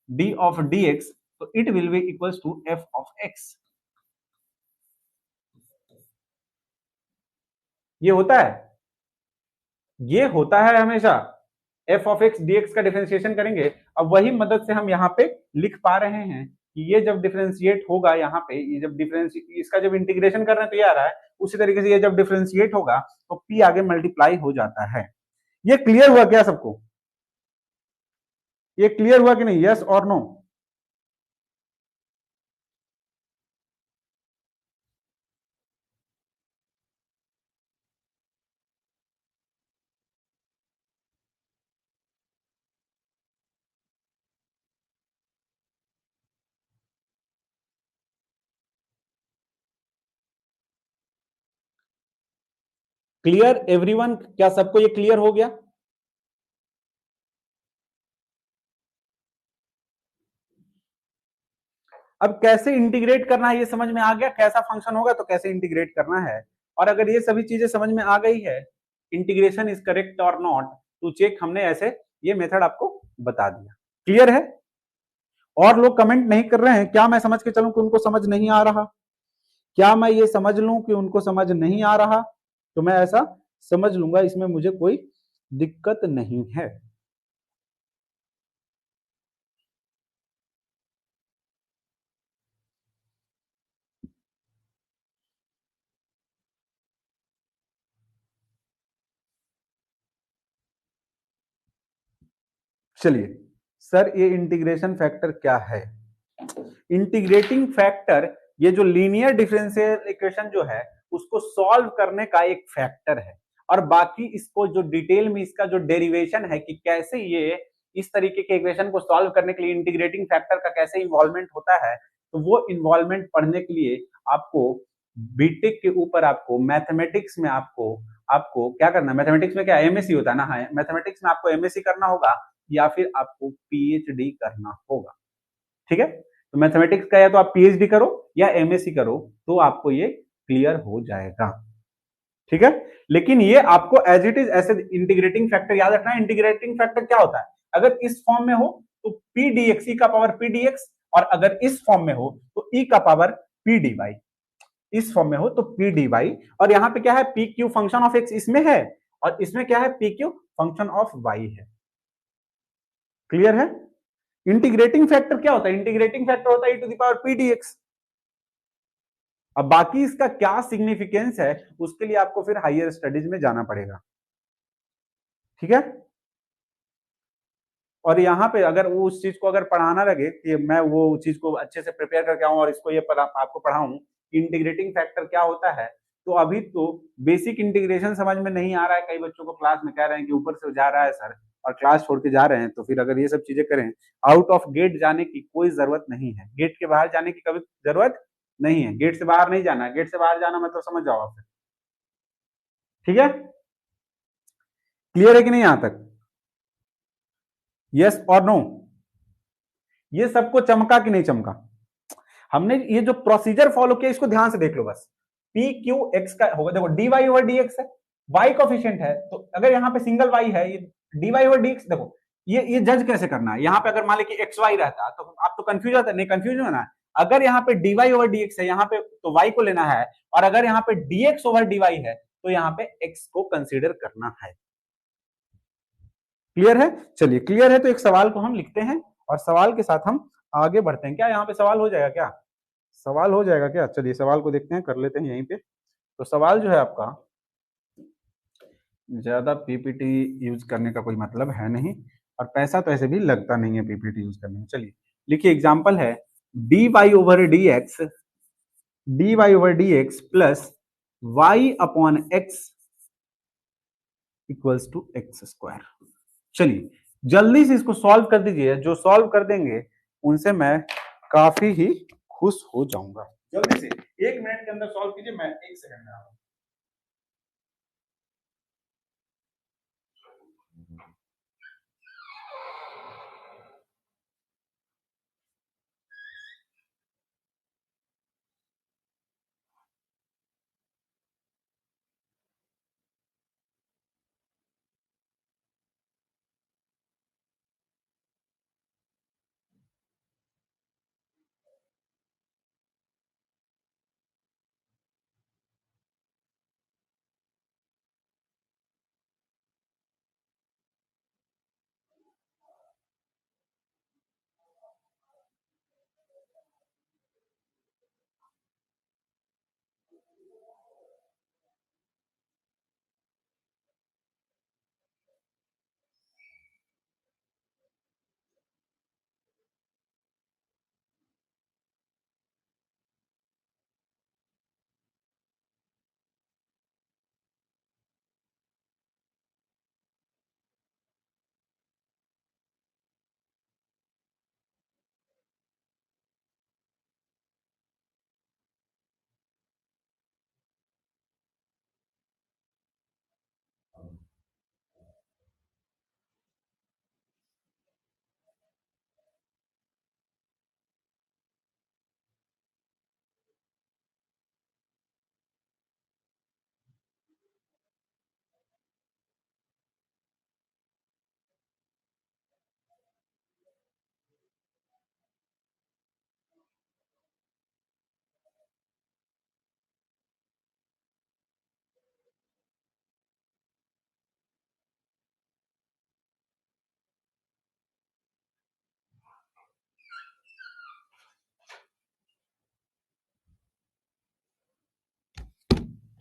d ऑफ dx तो it will be equals to f of x। ये होता है, ये होता है हमेशा। f ऑफ x dx का डिफरेंशिएशन करेंगे, अब वही मदद से हम यहाँ पे लिख पा रहे हैं कि ये जब डिफरेंशिएट होगा यहाँ पे, ये जब इसका जब इंटीग्रेशन कर रहे हैं तो ये आ रहा है, उसी तरीके से ये जब डिफरेंशिएट होगा तो p आगे मल्टीप्लाई हो जाता है। ये क्लियर हुआ क्या सबको, ये क्लियर हुआ कि नहीं, यस और नो? क्लियर एवरीवन, क्या सबको ये क्लियर हो गया? अब कैसे इंटीग्रेट करना है ये समझ में आ गया, कैसा फंक्शन होगा तो कैसे इंटीग्रेट करना है। और अगर ये सभी चीजें समझ में आ गई है, integration is correct or not to check, हमने ऐसे ये मेथड आपको बता दिया। क्लियर है? और लोग कमेंट नहीं कर रहे हैं, क्या मैं समझ के चलूं कि उनको समझ नहीं आ रहा? क्या मैं ये समझ लूं कि उनको समझ नहीं आ रहा? तो मैं ऐसा समझ लूंगा, इसमें मुझे कोई दिक्कत नहीं है। चलिए सर, ये इंटीग्रेशन फैक्टर क्या है? इंटीग्रेटिंग फैक्टर ये जो लीनियर डिफरेंशियल इक्वेशन जो है उसको सॉल्व करने का एक फैक्टर है, और बाकी इसको जो डिटेल में इसका जो डेरिवेशन है कि कैसे ये इस तरीके के इक्वेशन को सॉल्व करने के लिए इंटीग्रेटिंग फैक्टर का कैसे इन्वॉल्वमेंट होता है, तो वो इन्वॉल्वमेंट पढ़ने के लिए आपको बीटेक के ऊपर आपको मैथमेटिक्स में आपको आपको क्या करना है, मैथमेटिक्स में क्या एमएससी होता है ना, हाँ मैथमेटिक्स में आपको एमएससी करना होगा या फिर आपको पीएचडी करना होगा। ठीक है, तो मैथमेटिक्स का या तो आप पीएचडी करो या एमएससी करो तो आपको ये क्लियर हो जाएगा। ठीक है, लेकिन ये आपको एज इट इज ऐसे इंटीग्रेटिंग फैक्टर याद रखना है। इंटीग्रेटिंग फैक्टर क्या होता है, अगर इस फॉर्म में हो तो पी डीएक्स ई का पावर पी डीएक्स, और अगर इस फॉर्म में हो तो ई का पावर पी डी वाई, इस फॉर्म में हो तो पी डी वाई, और यहाँ पे क्या है p q function of x इसमें है और इसमें क्या है p q function of y है। क्लियर है? इंटीग्रेटिंग फैक्टर क्या होता है, इंटीग्रेटिंग फैक्टर होता है e to the power p dx. अब बाकी इसका क्या सिग्निफिकेंस है उसके लिए आपको फिर हायर स्टडीज में जाना पड़ेगा। ठीक है, और यहाँ पे अगर वो उस चीज को अगर पढ़ाना लगे कि मैं वो चीज को अच्छे से प्रिपेयर करके आऊं और इसको ये आपको पढ़ाऊं इंटीग्रेटिंग फैक्टर क्या होता है, तो अभी तो बेसिक इंटीग्रेशन समझ में नहीं आ रहा है। कई बच्चों को क्लास में कह रहे हैं कि ऊपर से जा रहा है सर और क्लास छोड़ के जा रहे हैं, तो फिर अगर ये सब चीजें करें, आउट ऑफ गेट जाने की कोई जरूरत नहीं है, गेट के बाहर जाने की कभी जरूरत नहीं है, गेट से बाहर नहीं जाना है, गेट से बाहर जाना मतलब समझ जाओ आप। ठीक है, क्लियर है कि नहीं यहां तक? यस और नो? ये सबको चमका कि नहीं चमका? हमने ये जो प्रोसीजर फॉलो किया इसको ध्यान से देख लो बस। पी क्यू एक्स का होगा, देखो d y over d x है, वाई कोफिशिएंट है, तो अगर यहाँ पे सिंगल वाई है, ये d y over d x, देखो ये जज कैसे करना है। यहाँ पे अगर मान ले कि एक्स वाई रहता तो आप तो कंफ्यूज होता नहीं, कंफ्यूज होना है। अगर यहाँ पे d y over d x है, यहाँ पे तो वाई को लेना है, और अगर यहाँ पे d x over d y है तो यहाँ पे एक्स को कंसिडर करना है। क्लियर है? चलिए क्लियर है तो एक सवाल को हम लिखते हैं और सवाल के साथ हम आगे बढ़ते हैं। क्या यहाँ पे सवाल हो जाएगा क्या? सवाल हो जाएगा क्या? चलिए सवाल को देखते हैं, कर लेते हैं यहीं पे। तो सवाल जो है आपका, ज्यादा पीपीटी यूज करने का कोई मतलब है नहीं और पैसा तो ऐसे भी लगता नहीं है पीपीटी यूज करने में। चलिए लिखिए एग्जांपल है dy over dx plus y upon x equals to x square. चलिए जल्दी से इसको सॉल्व कर दीजिए, जो सॉल्व कर देंगे उनसे मैं काफी ही खुश हो जाऊंगा। जल्दी से 1 मिनट के अंदर सॉल्व कीजिए, मैं 1 सेकंड में आ रहा हूं।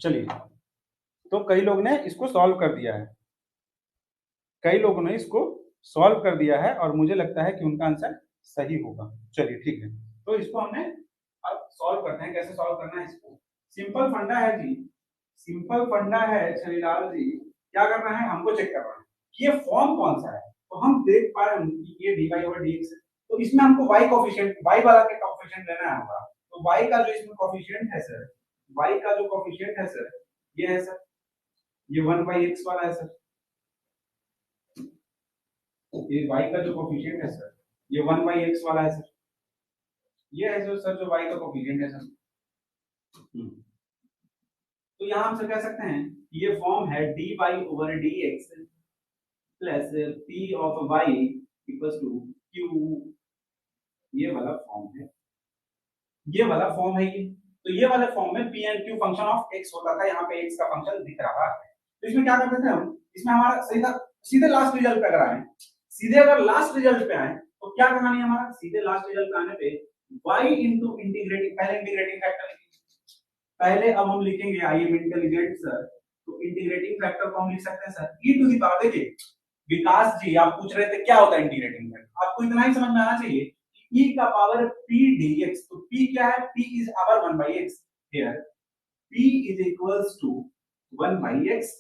चलिए तो कई लोग ने इसको सॉल्व कर दिया है, कई लोगों ने इसको सॉल्व कर दिया है और मुझे लगता है कि उनका आंसर सही होगा। चलिए ठीक है, तो इसको हमने अब सॉल्व करते हैं। कैसे सॉल्व करना है इसको? सिंपल फंडा है जी, सिंपल फंडा है छनीलाल जी। क्या करना है, हमको चेक करना है कि ये फॉर्म कौन सा है। तो हम देख पा रहे हैं कि ये dy ओवर dx है, तो इसमें हमको y कोफिशिएंट, y वाला के कोफिशिएंट लेना होगा। तो y का जो इसमें कोफिशिएंट है सर, y का जो कोफिशिएंट है सर, ये है सर, ये 1/x वाला है सर। ये y का जो कोफिशिएंट है सर, ये 1/x वाला है सर। ये है जो सर, जो y का कोफिशिएंट है सर। तो यहां हम सर कह सकते हैं कि ये फॉर्म है dy over dx plus p of y equals to q। ये वाला फॉर्म है, ये वाला फॉर्म है ये। तो ये वाले फॉर्म में p and q function of x होता था, यहाँ पे x का फंक्शन दिख रहा है। तो इसमें क्या करते थे हम, इसमें हमारा सीधा सीधे लास्ट रिजल्ट पे अगर आए, सीधे अगर लास्ट रिजल्ट पे आए तो क्या कहानी है हमारा, सीधे लास्ट रिजल्ट पे आने पे y इंटू इंटीग्रेटिंग, पहले इंटीग्रेटिंग फैक्टर लिखेंगे। पहले अब हम लिखेंगे, आई एम इंटेलिजेंट सर, तो इंटीग्रेटिंग फैक्टर को हम लिख सकते हैं sir e to the power. देखिए विकास जी, आप पूछ रहे थे क्या होता है इंटीग्रेटिंग फैक्टर, आपको इतना ही समझ में आना चाहिए कि e का पावर p dx। तो p क्या है, p is our 1/x। Here p is equals to 1/x,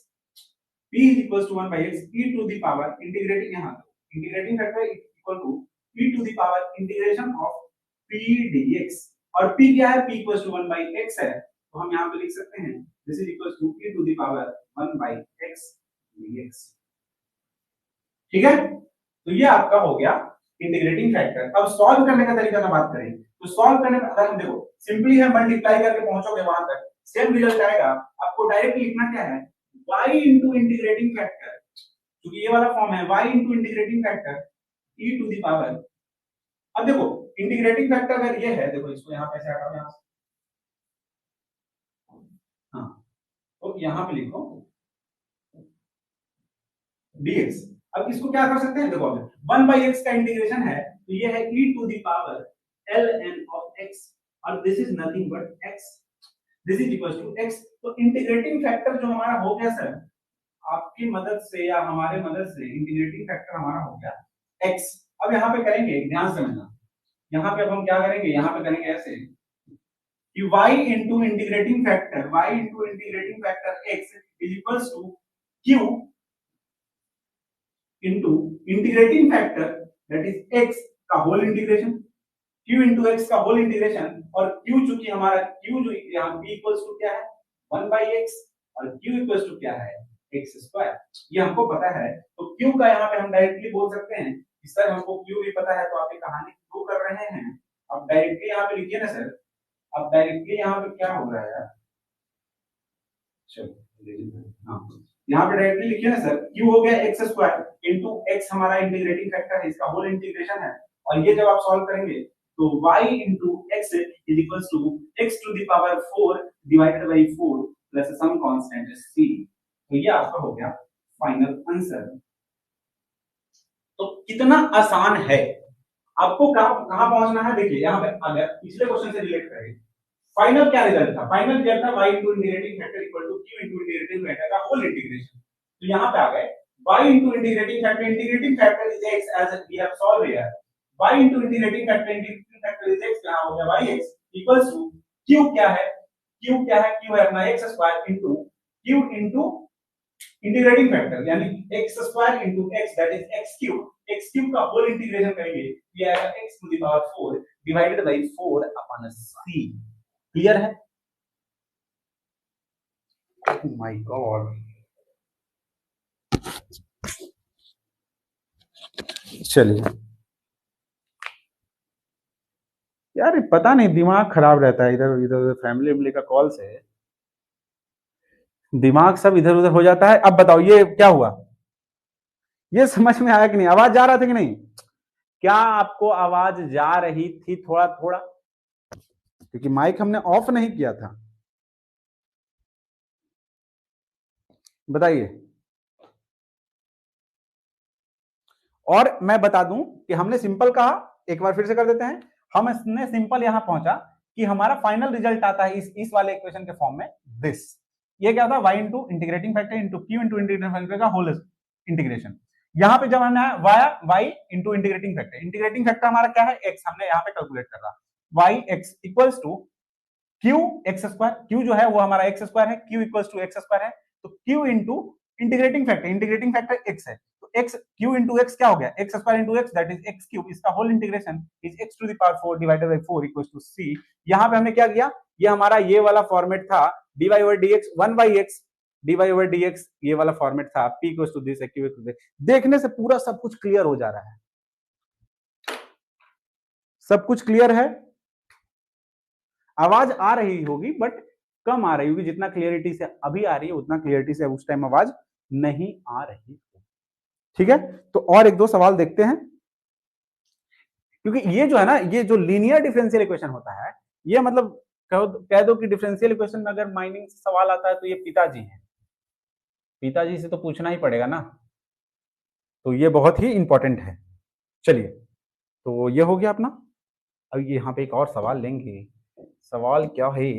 p is equals to 1/x e to the power integrating, यहाँ integrating factor equal to e to the power integration of p dx। और p क्या है, p equals to 1/x है, तो हम यहाँ पे लिख सकते हैं this is equals to e to the power 1/x dx। ठीक है, तो ये आपका हो गया इंटीग्रेटिंग फैक्टर। अब सॉल्व करने का तरीका का बात करें तो सॉल्व करने का, अगर हम देखो सिंपली है, मल्टीप्लाई करके पहुंचोगे वहां तक, सेम रिजल्ट आएगा। आपको डायरेक्टली लिखना क्या है, y इंटू इंटीग्रेटिंग फैक्टर, क्योंकि ये वाला फॉर्म है y into integrating factor e to the power. अब देखो इंटीग्रेटिंग फैक्टर अगर ये है, देखो इसको यहाँ पे ऐसे हटाओ यहाँ से, हाँ, तो यहाँ पे लिखो dx। अब इसको क्या कर सकते हैं, देखो अब 1/x का इंटीग्रेशन है, तो ये है e to the power ln of x, और this is nothing but x, this is equal to x। तो इंटीग्रेटिंग फैक्टर जो हमारा हो गया सर, आपकी मदद से या हमारे मदद से इंटीग्रेटिंग फैक्टर हमारा हो गया x। अब यहाँ पे करेंगे, ध्यान से समझना, यहाँ पे अब हम क्या करेंगे, यहाँ पे करेंगे ऐसे कि y into integrating factor x is equals to q into integrating factor that is x का whole integration, q into x का होल इंटीग्रेशन, और q चूंकि हमारा q जो यहाँ p इक्वल्स टू क्या है 1/x और q इक्वल्स टू क्या है x स्क्वायर, ये हमको पता है। तो q का यहाँ पे हम डायरेक्टली बोल सकते हैं कि सर हमको q भी पता है, तो आप ये कहानी प्रूव कर रहे हैं। अब डायरेक्टली यहाँ पे लिखिए ना सर, अब डायरेक्टली यहाँ पे क्या हो रहा है यार, चलो हाँ, यहाँ पे डायरेक्टली लिखिए ना सर, q हो गया x स्क्वायर इंटू x हमारा इंटीग्रेटिंग फैक्टर है, इसका होल इंटीग्रेशन है, और ये जब आप सॉल्व करेंगे तो y into x is equal to x to the power 4 divided by 4 plus some constant c। तो ये आपका हो गया फाइनल आंसर। तो कितना आसान है, आपको कहां पहुंचना है, देखिए यहाँ पे अगर पिछले क्वेश्चन से रिलेट करें, फाइनल क्या रिजल्ट था, फाइनल रिजल्ट था y into integrating factor equal to q into integrating factor का होल इंटीग्रेशन। तो यहाँ पे आ गए y into integrating factor is x as we have solve here, y into integrating factor is x, यहाँ हो गया yx इक्वल्स टू q क्या है, q है अपना x square into q into integrating factor यानी x square into x that is x cube का whole integration करेंगे, ये आएगा x to the power 4 divided by 4 upon c। Clear है? ओह माय गॉड, चलिए यार पता नहीं दिमाग खराब रहता है, इधर इधर फैमिली का कॉल से दिमाग सब इधर उधर हो जाता है। अब बताओ ये क्या हुआ, ये समझ में आया कि नहीं, आवाज जा रहा था कि नहीं, क्या आपको आवाज जा रही थी थोड़ा थोड़ा, क्योंकि माइक हमने ऑफ नहीं किया था, बताइए। और मैं बता दूं कि हमने सिंपल कहा, एक बार फिर से कर देते हैं, हमने सिंपल यहां पहुंचा कि हमारा फाइनल रिजल्ट आता है इस वाले इक्वेशन के फॉर्म में दिस, ये क्या था y into integrating factor into q into integrating factor का होल इंटीग्रेशन। यहां पे जब हमने via y into integrating factor हमारा क्या है x, हमने यहां पे कैलकुलेट कर रहा y x equals to q x square, q जो है वो हमारा एक्स स्क्वायर है, q equals to x square है, तो q into integrating factor x है, तो एक्स क्यू इंटू एक्स क्या हो गया x square into x that is x cube, इसका whole integration is x to the power 4 divided by 4 equals to c. यहां पे हमने क्या किया, ये हमारा ये वाला फॉर्मेट था dy over dx 1 by x dy over dx, ये वाला फॉर्मेट था p equals to this q equals to this. देखने से पूरा सब कुछ क्लियर हो जा रहा है, सब कुछ क्लियर है, आवाज आ रही होगी बट कम आ रही होगी, जितना क्लियरिटी से अभी आ रही है उतना क्लियरिटी से उस टाइम आवाज नहीं आ रही। ठीक है, तो और एक दो सवाल देखते हैं, क्योंकि ये जो है ना, ये जो लीनियर डिफरेंशियल इक्वेशन होता है, ये मतलब कह दो कि डिफरेंशियल इक्वेशन में अगर माइनिंग सवाल आता है तो ये पिताजी है, पिताजी से तो पूछना ही पड़ेगा ना, तो ये बहुत ही इंपॉर्टेंट है। चलिए, तो ये हो गया अपना। अब यहाँ पे एक और सवाल लेंगे, सवाल क्या है,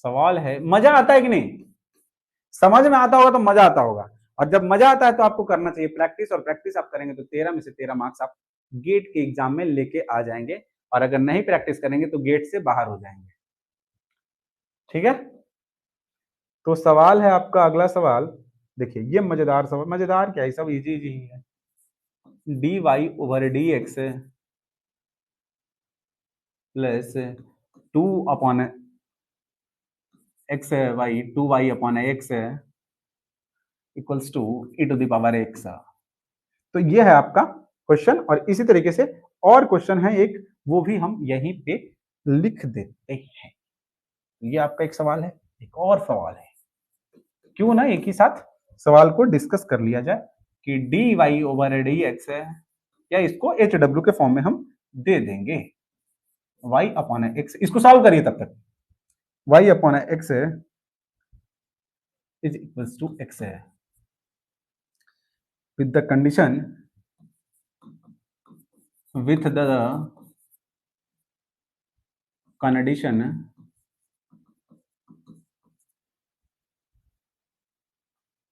सवाल है मजा आता है कि नहीं, समझ में आता होगा तो मजा आता होगा, और जब मजा आता है तो आपको करना चाहिए प्रैक्टिस, और प्रैक्टिस आप करेंगे तो 13 में से 13 मार्क्स आप गेट के एग्जाम में लेके आ जाएंगे, और अगर नहीं प्रैक्टिस करेंगे तो गेट से बाहर हो जाएंगे। ठीक है, तो सवाल है आपका अगला सवाल, देखिए ये मजेदार सवाल, मजेदार क्या है, सब इजी इजी ही है। D y over d x plus 2 upon x y 2y upon x equals to e to the power x. तो ये है आपका क्वेश्चन, और इसी तरीके से और क्वेश्चन है एक, वो भी हम यहीं पे लिख देते हैं। ये आपका एक सवाल है, एक और सवाल है, क्यों ना एक ही साथ सवाल को डिस्कस कर लिया जाए कि d y over d x है, या इसको एच डब्ल्यू के फॉर्म में हम दे देंगे, y अपॉन एक्स, इसको सॉल्व करिए तब तक, y upon x is equals to x है, with the condition with the condition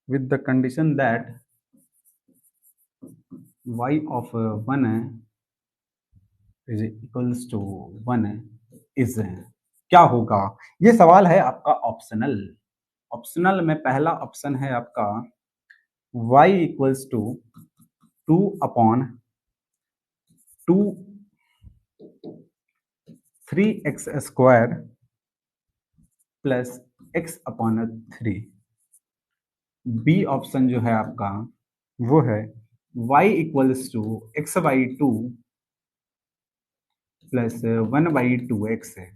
with the condition that y of 1 is equals to 1 is क्या होगा? ये सवाल है आपका ऑप्शनल। ऑप्शनल में पहला ऑप्शन है आपका y equals to 2/2 3x² plus x/3। B option जो है आपका वो है y equals to x/2 plus 1/2x है।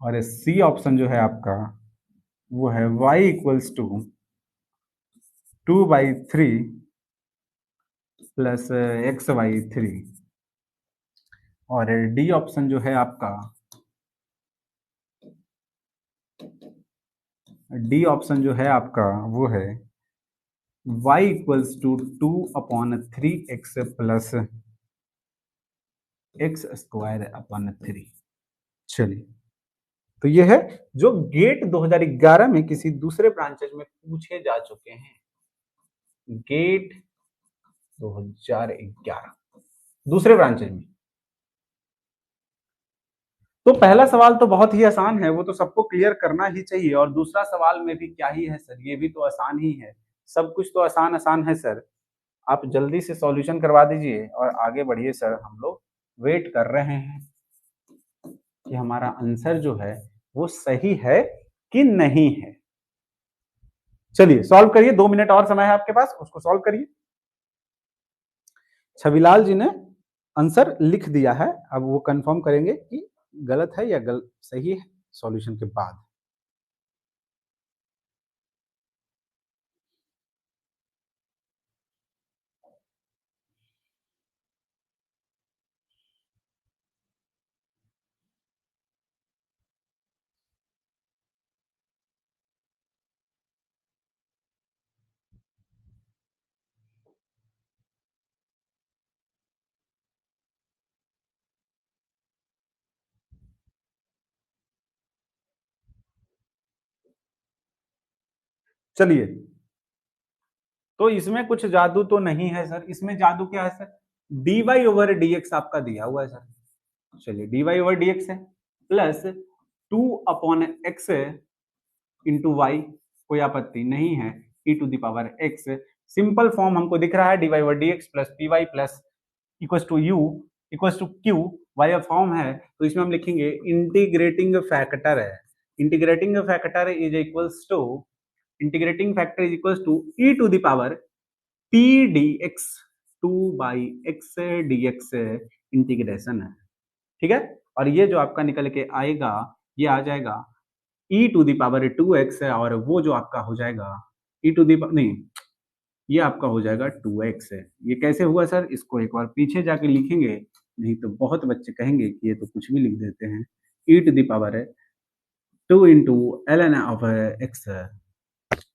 और सी ऑप्शन जो है आपका वो है y equals to 2/3 plus x/3। और डी ऑप्शन जो है आपका, डी ऑप्शन जो है आपका वो है y equals to 2/3x plus x²/3। चलिए, तो ये है जो गेट 2011 में किसी दूसरे ब्रांचेज में पूछे जा चुके हैं। गेट 2011 दूसरे ब्रांचेज में। तो पहला सवाल तो बहुत ही आसान है, वो तो सबको क्लियर करना ही चाहिए। और दूसरा सवाल में भी क्या ही है सर, ये भी तो आसान ही है। सब कुछ तो आसान आसान है सर। आप जल्दी से सॉल्यूशन करवा दीजिए और आगे बढ़िए सर। हम लोग वेट कर रहे हैं कि हमारा आंसर जो है वो सही है कि नहीं है। चलिए सॉल्व करिए, 2 मिनट और समय है आपके पास, उसको सॉल्व करिए। छविलाल जी ने आंसर लिख दिया है, अब वो कंफर्म करेंगे कि गलत है या सही है सॉल्यूशन के बाद। चलिए, तो इसमें कुछ जादू तो नहीं है सर। इसमें जादू क्या है सर? dy/dx आपका दिया हुआ है सर। चलिए, dy/dx है प्लस 2/x इंटू वाई, कोई आपत्ति नहीं है, e⁻x। सिंपल फॉर्म हमको दिख रहा है dy/dx plus py plus equal to u equal to q। Y form है तो इसमें हम लिखेंगे इंटीग्रेटिंग फैक्टर है। Integrating factor is equals to, integrating factor is equals to e⁻p dx 2/x dx integration है। ठीक है, और ये जो आपका निकल के आएगा ये आ जाएगा e⁻2x है। और वो जो आपका हो जाएगा नहीं, ये आपका हो जाएगा 2x है। ये कैसे हुआ सर, इसको एक बार पीछे जाके लिखेंगे, नहीं तो बहुत बच्चे कहेंगे कि ये तो कुछ भी लिख देते हैं। e⁻2 into ln of x,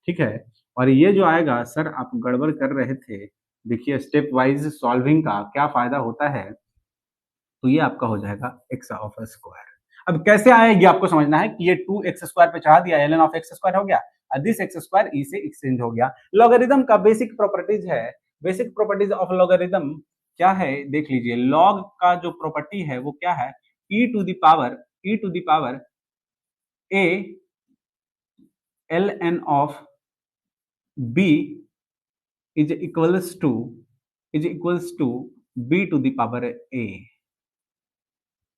ठीक है। और ये जो आएगा सर, आप गड़बड़ कर रहे थे, देखिए स्टेप वाइज सॉल्विंग का क्या फायदा होता है। तो ये आपका हो जाएगा एक्स ऑफ स्क्वायर। अब कैसे आएगी आपको समझना है कि ये 2x² पे चढ़ा दिया, ln ऑफ x² हो गया, दिस x² ई से एक्सचेंज हो गया। लॉगरिथम का बेसिक प्रॉपर्टीज है, बेसिक प्रॉपर्टीज ऑफ लॉगरिथम क्या है देख लीजिए। लॉग का जो प्रॉपर्टी है वो क्या है, e⁻a ln of b is equals to b to the power a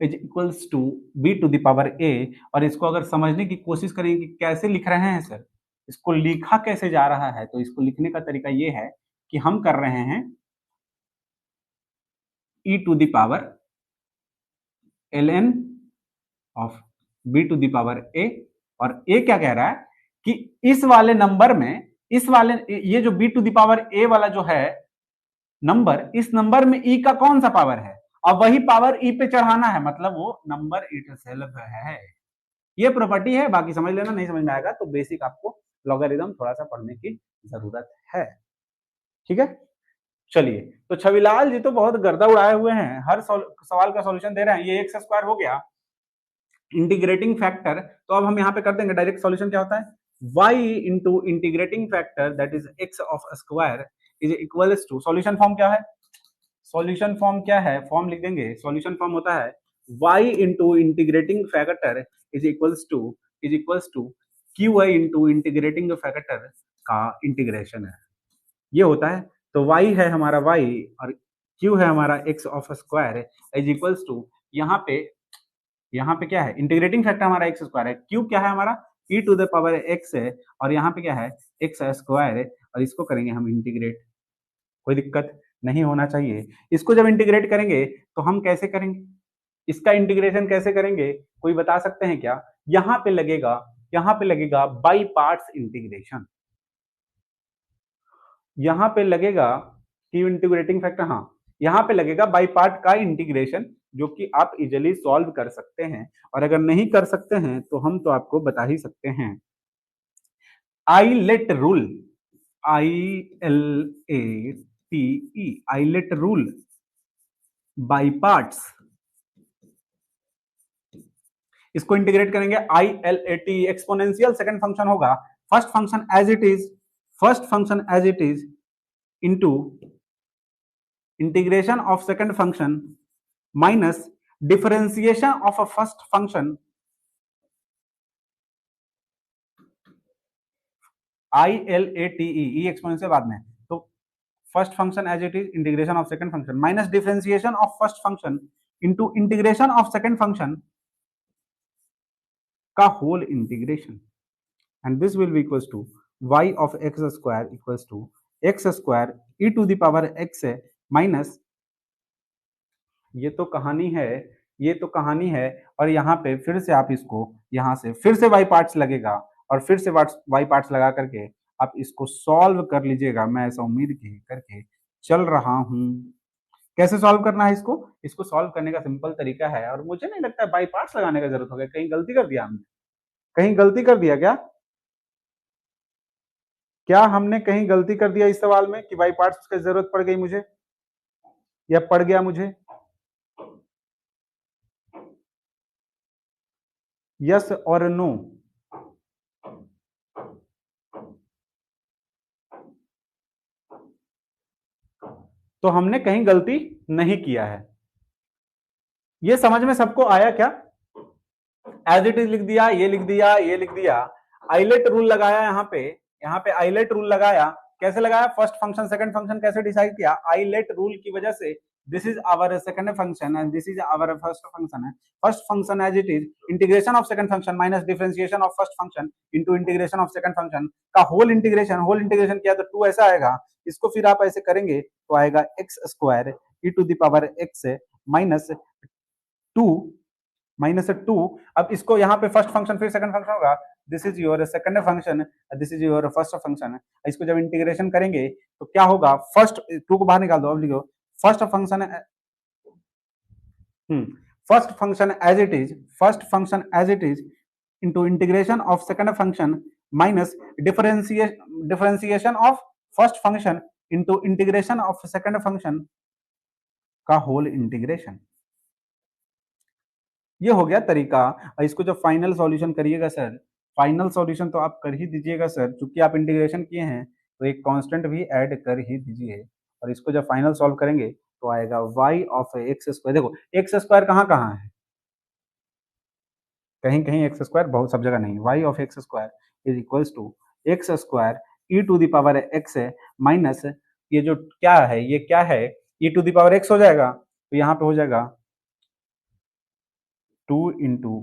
is equals to b to the power a। और इसको अगर समझने की कोशिश करें कि कैसे लिख रहे हैं सर, इसको लिखा कैसे जा रहा है, तो इसको लिखने का तरीका ये है कि हम कर रहे हैं e to the power ln of b to the power a। और a क्या कह रहा है कि इस वाले नंबर में, इस वाले ये जो b to the power a वाला जो है नंबर, इस नंबर में e का कौन सा पावर है, और वही पावर e पे चढ़ाना है, मतलब वो नंबर इट सेल्फ है। ये प्रॉपर्टी है, बाकी समझ लेना, नहीं समझ में आएगा तो बेसिक आपको लॉगरिथम थोड़ा सा पढ़ने की जरूरत है। ठीक है, चलिए, तो छविलाल जी तो बहुत गर्दा उड़ाए हुए हैं, हर सवाल का सॉल्यूशन दे रहे हैं। ये x² हो गया इंटीग्रेटिंग फैक्टर, तो अब हम यहाँ पे कर देंगे डायरेक्ट सॉल्यूशन। क्या होता है, y into integrating factor that is x of square is equals to, solution form क्या है, सॉल्यूशन फॉर्म क्या है, फॉर्म लिख देंगे। सॉल्यूशन फॉर्म होता है y into integrating factor is equals to q i into integrating factor का integration है, ये होता है। तो y है हमारा y और q है हमारा x of square is equals to यहाँ पे क्या है, इंटीग्रेटिंग फैक्टर हमारा एक्स स्क्वायर है, q क्या है हमारा e to the power x है, और यहाँ पे क्या है एक्स स्क्वायर है, और इसको करेंगे हम इंटीग्रेट। कोई दिक्कत नहीं होना चाहिए। इसको जब इंटीग्रेट करेंगे तो हम कैसे करेंगे, इसका इंटीग्रेशन कैसे करेंगे, कोई बता सकते हैं क्या? यहाँ पे लगेगा बाई पार्ट्स इंटीग्रेशन। यहाँ पे लगेगा कि इंटीग्रेटिंग फैक्टर, हाँ यहाँ पे लगेगा बाई पार्ट का इंटीग्रेशन, जो कि आप इजिली सॉल्व कर सकते हैं। और अगर नहीं कर सकते हैं तो हम तो आपको बता ही सकते हैं। ILATE rule, ILATE, ILATE rule by parts, इसको इंटीग्रेट करेंगे। ILAT एक्सपोनेंशियल सेकंड फंक्शन होगा, first function as it is into integration of second function minus differentiation of a first function, ILATE, e exponential बाद में, तो first function as it is integration of second function minus differentiation of first function into integration of second function का whole integration, and this will be equals to y of x square equals to x square e to the power x है minus, ये तो कहानी है, और यहाँ पे फिर से आप इसको यहाँ से फिर से y पार्ट्स लगेगा, और फिर से y पार्ट्स लगा करके आप इसको सॉल्व कर लीजिएगा। मैं ऐसा उम्मीद करके चल रहा हूँ। कैसे सॉल्व करना है इसको सॉल्व करने का सिंपल तरीका है, और मुझे नहीं लगता बाई पार्ट्स लगाने का जरूरत होगा। कहीं गलती कर दिया हमने, कहीं गलती कर दिया क्या हमने कहीं गलती कर दिया इस सवाल में कि बाई पार्ट्स की जरूरत पड़ गई मुझे, या पड़ गया मुझे? यस और नो? तो हमने कहीं गलती नहीं किया है। ये समझ में सबको आया क्या? एज इट इज लिख दिया, ये लिख दिया। आइलेट रूल लगाया यहाँ पे आइलेट रूल लगाया। कैसे लगाया? फर्स्ट फंक्शन सेकंड फंक्शन कैसे डिसाइड किया? आइलेट रूल की वजह से this is our second function and this is our first function है। First function as it is integration of second function minus differentiation of first function into integration of second function का whole integration किया तो 2 ऐसा आएगा। इसको फिर आप ऐसे करेंगे तो आएगा x square e to the power x minus two. अब इसको यहाँ पे फर्स्ट फंक्शन फिर सेकंड फंक्शन होगा, this is your second function, this is your first function. इसको जब इंटीग्रेशन करेंगे तो क्या होगा? फर्स्ट 2 को बाहर निकाल दो, अब लिखो first function as it is into integration of second function minus differentiation of first function into integration of second function का होल इंटीग्रेशन। ये हो गया तरीका। इसको जब फाइनल सॉल्यूशन करिएगा सर, फाइनल सॉल्यूशन तो आप कर ही दीजिएगा सर, चूंकि आप इंटीग्रेशन किए हैं तो एक कांस्टेंट भी ऐड कर ही दीजिए। और इसको जब फाइनल सॉल्व करेंगे तो आएगा y ऑफ एक्स स्क्वायर। देखो एक्स स्क्वायर कहाँ है, कहीं कहीं एक्स स्क्वायर, बहुत सब जगह नहीं। y of x square is equals to x square e to the power x है माइनस, ये जो क्या है, ये क्या है, e to the power x हो जाएगा, तो यहाँ पे हो जाएगा 2 into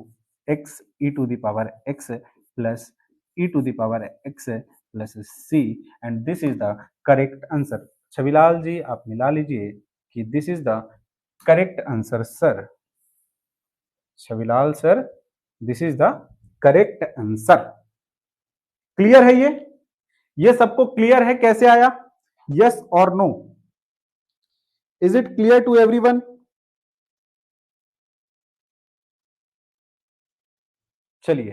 x e to the power x plus e to the power x plus c, and this is the correct answer. Chhavilal ji आप मिला लीजिए कि this is the correct answer sir. Chhavilal sir, this is the correct answer. Clear है ये सबको clear है कैसे आया? यस और no? Is it clear to everyone? चलिए,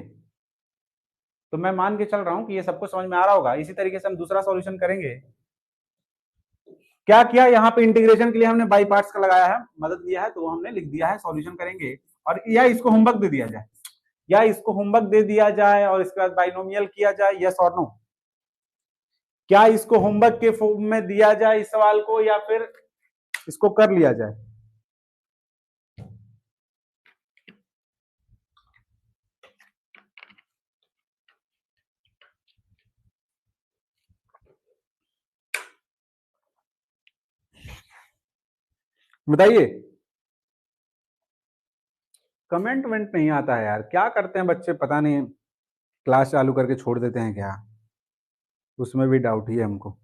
तो मैं मान के चल रहा हूं कि ये सबको समझ में आ रहा होगा। इसी तरीके से हम दूसरा सॉल्यूशन करेंगे। क्या किया यहाँ पे? इंटीग्रेशन के लिए हमने बाई पार्ट्स का लगाया है, मदद लिया है, तो वो हमने लिख दिया है। सॉल्यूशन करेंगे और या इसको होमवर्क दे दिया जाए, और इसके बाद बाइनोमियल किया जाए। यस और नो? क्या इसको होमवर्क के फॉर्म में दिया जाए इस सवाल को, या फिर इसको कर लिया जाए। बताइए। कमेंट वेंट नहीं आता है यार, क्या करते हैं बच्चे पता नहीं, क्लास चालू करके छोड़ देते हैं क्या, उसमें भी डाउट ही है हमको।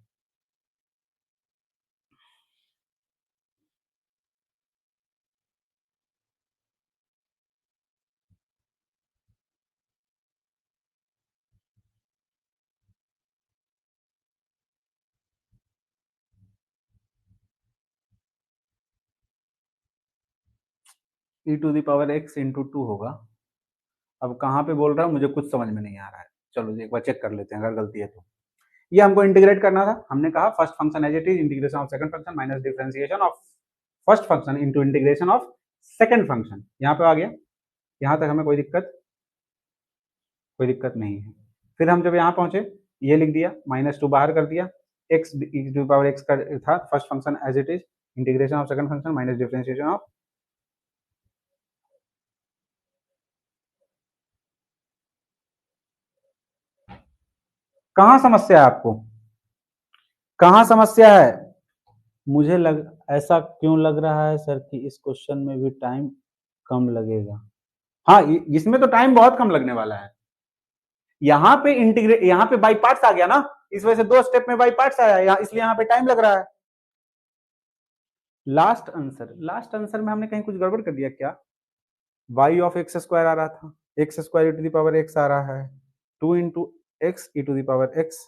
E to the power x into two होगा। अब कहाँ पे बोल रहा हूँ मुझे कुछ समझ में नहीं आ रहा है, चलो एक बार चेक कर लेते हैं अगर गलती है तो। ये हमको इंटीग्रेट करना था, हमने कहा first function as it is integration of second function minus differentiation of first function into integration of second function. यहाँ पे आ गया, यहाँ तक हमें कोई दिक्कत नहीं है। फिर हम जब यहाँ पहुंचे, ये लिख दिया, -2 बाहर कर दिया, x e to power x का था first function as it is integration of second function minus differentiation of. कहाँ समस्या है आपको, कहाँ समस्या है? मुझे ऐसा क्यों लग रहा है सर कि इस क्वेश्चन में भी टाइम कम लगेगा? हाँ, इसमें तो टाइम बहुत कम लगने वाला है। यहाँ पे बाई पार्ट्स आ गया ना, इस वजह से 2 स्टेप में बाई पार्ट्स आया, इसलिए यहाँ पे टाइम लग रहा है। लास्ट आंसर में हमने कहीं कुछ गड़बड़ कर दिया क्या? y ऑफ एक्स स्क्वायर आ रहा था, x square e to the power x आ रहा है, 2 into x e to the power x.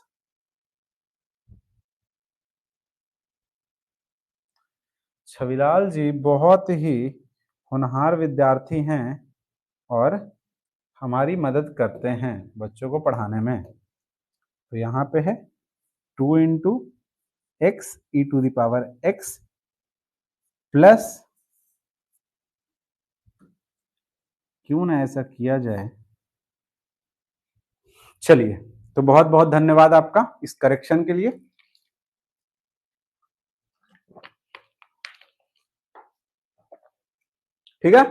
Chhavilal ji बहुत ही होनहार विद्यार्थी हैं और हमारी मदद करते हैं बच्चों को पढ़ाने में। तो यहाँ पे है 2 into x e to the power x plus, क्यों ना ऐसा किया जाए। चलिए, तो बहुत बहुत धन्यवाद आपका इस करेक्शन के लिए। ठीक है।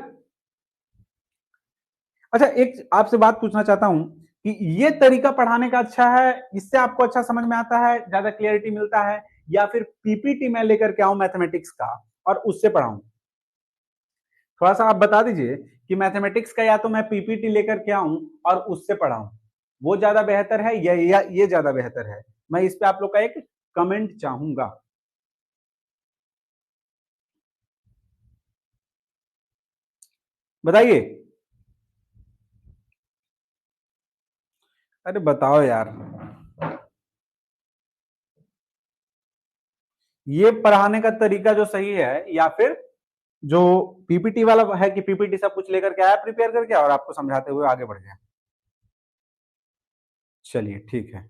अच्छा, एक आपसे बात पूछना चाहता हूं कि ये तरीका पढ़ाने का अच्छा है, इससे आपको अच्छा समझ में आता है, ज्यादा क्लियरिटी मिलता है, या फिर पीपीटी में लेकर के आऊं मैथमेटिक्स का और उससे पढ़ाऊं? थोड़ा सा आप बता दीजिए कि मैथमेटिक्स का या तो मैं पीपीटी लेकर के आऊं और उससे पढ़ाऊं, वो ज्यादा बेहतर है या ये ज्यादा बेहतर है? मैं इस पे आप लोग का एक कमेंट चाहूंगा। बताइए। अरे बताओ यार, ये पढ़ाने का तरीका जो सही है या फिर जो पीपीटी वाला है कि पीपीटी सब कुछ लेकर के आया प्रिपेयर करके और आपको समझाते हुए आगे बढ़ जाए? चलिए ठीक है,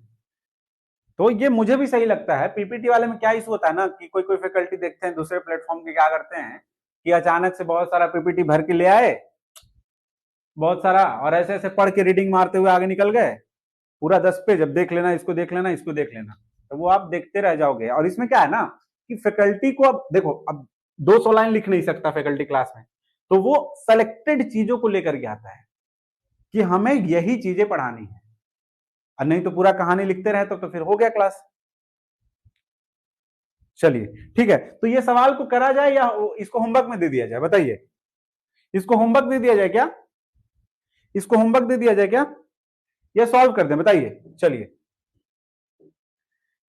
तो ये मुझे भी सही लगता है। पीपीटी वाले में क्या इशू होता है ना कि कोई कोई फैकल्टी देखते हैं दूसरे प्लेटफॉर्म के, क्या करते हैं कि अचानक से बहुत सारा पीपीटी भर के ले आए, बहुत सारा, और ऐसे ऐसे पढ़ के रीडिंग मारते हुए आगे निकल गए, पूरा 10 पेज, अब देख लेना इसको, देख लेना इसको, देख लेना, तो वो आप देखते रह जाओगे। और इसमें क्या है ना कि फैकल्टी को अब देखो, अब 200 लाइन लिख नहीं सकता फैकल्टी क्लास में, तो वो सेलेक्टेड चीजों को लेकर के आता है कि हमें यही चीजें पढ़ानी है, और नहीं तो पूरा कहानी लिखते रहे तो फिर हो गया क्लास। चलिए ठीक है, तो ये सवाल को करा जाए या इसको होमवर्क में दे दिया जाए? बताइए, इसको होमवर्क दे दिया जाए क्या? इसको होमवर्क दे दिया जाए क्या या सॉल्व कर दें? बताइए। चलिए,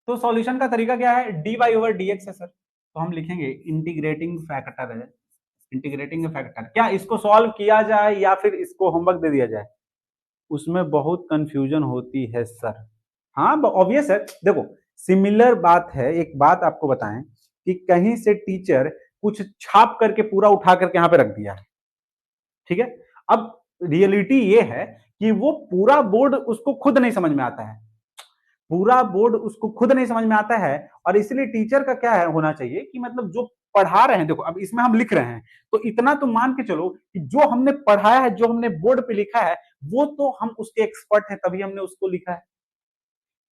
तो सॉल्यूशन का तरीका क्या है? dy ओवर dx है सर, तो हम लिखेंगे इंटीग्रेटिंग फैक्टर है, इंटीग्रेटिंग फैक्टर। क्या इसको सॉल्व किया जाए या फिर इसको होमवर्क दे दिया जाए? उसमें बहुत कंफ्यूजन होती है सर। हाँ ऑब्वियस है, देखो सिमिलर बात है। एक बात आपको बताएं कि कहीं से टीचर कुछ छाप करके पूरा उठा करके यहाँ पे रख दिया है, ठीक है। अब रियलिटी ये है कि वो पूरा बोर्ड उसको खुद नहीं समझ में आता है, पूरा बोर्ड उसको खुद नहीं समझ में आता है, और इसलिए टीचर का क्या है होना चाहिए कि मतलब जो पढ़ा रहे हैं, देखो अब इसमें हम लिख रहे हैं तो इतना तो मान के चलो कि जो हमने पढ़ाया है, जो हमने बोर्ड पे लिखा है, वो तो हम उसके एक्सपर्ट हैं, तभी हमने उसको लिखा है।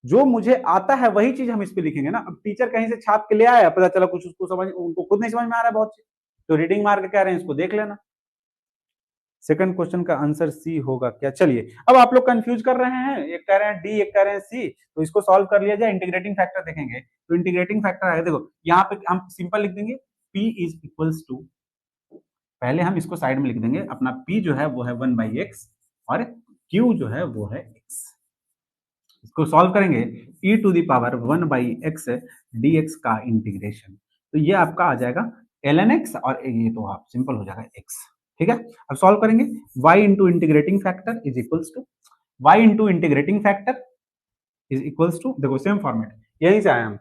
जो मुझे आता है वही चीज हम इस पे लिखेंगे ना। अब टीचर कहीं से छाप के ले आया, पता चला कुछ उसको समझ, उनको खुद नहीं समझ में आ रहा है बहुत चीज, तो रीडिंग मार्क कह रहे हैं इसको देख लेना। सेकंड क्वेश्चन का आंसर सी होगा क्या? चलिए, अब आप लोग कंफ्यूज कर रहे हैं, एक कह रहे हैं डी, एक कह रहे हैं सी, तो इसको सॉल्व कर लिया जाए। इंटीग्रेटिंग फैक्टर देखेंगे तो इंटीग्रेटिंग फैक्टर आएगा, देखो यहाँ पे हम सिंपल लिख देंगे P इज इक्वल्स टू, पहले हम इसको साइड में लिख देंगे, अपना P जो है वो है 1/x और Q जो है वो है x। इसको सॉल्व करेंगे e to the power 1/x dx का इंटीग्रेशन, तो ये आपका आ जाएगा ln x और ये तो आप सिंपल हो जाएगा x। ठीक है, अब सॉल्व करेंगे y into integrating factor is equals to y into integrating factor is equals to, देखो सेम फॉर्मेट यहीं से आए हम,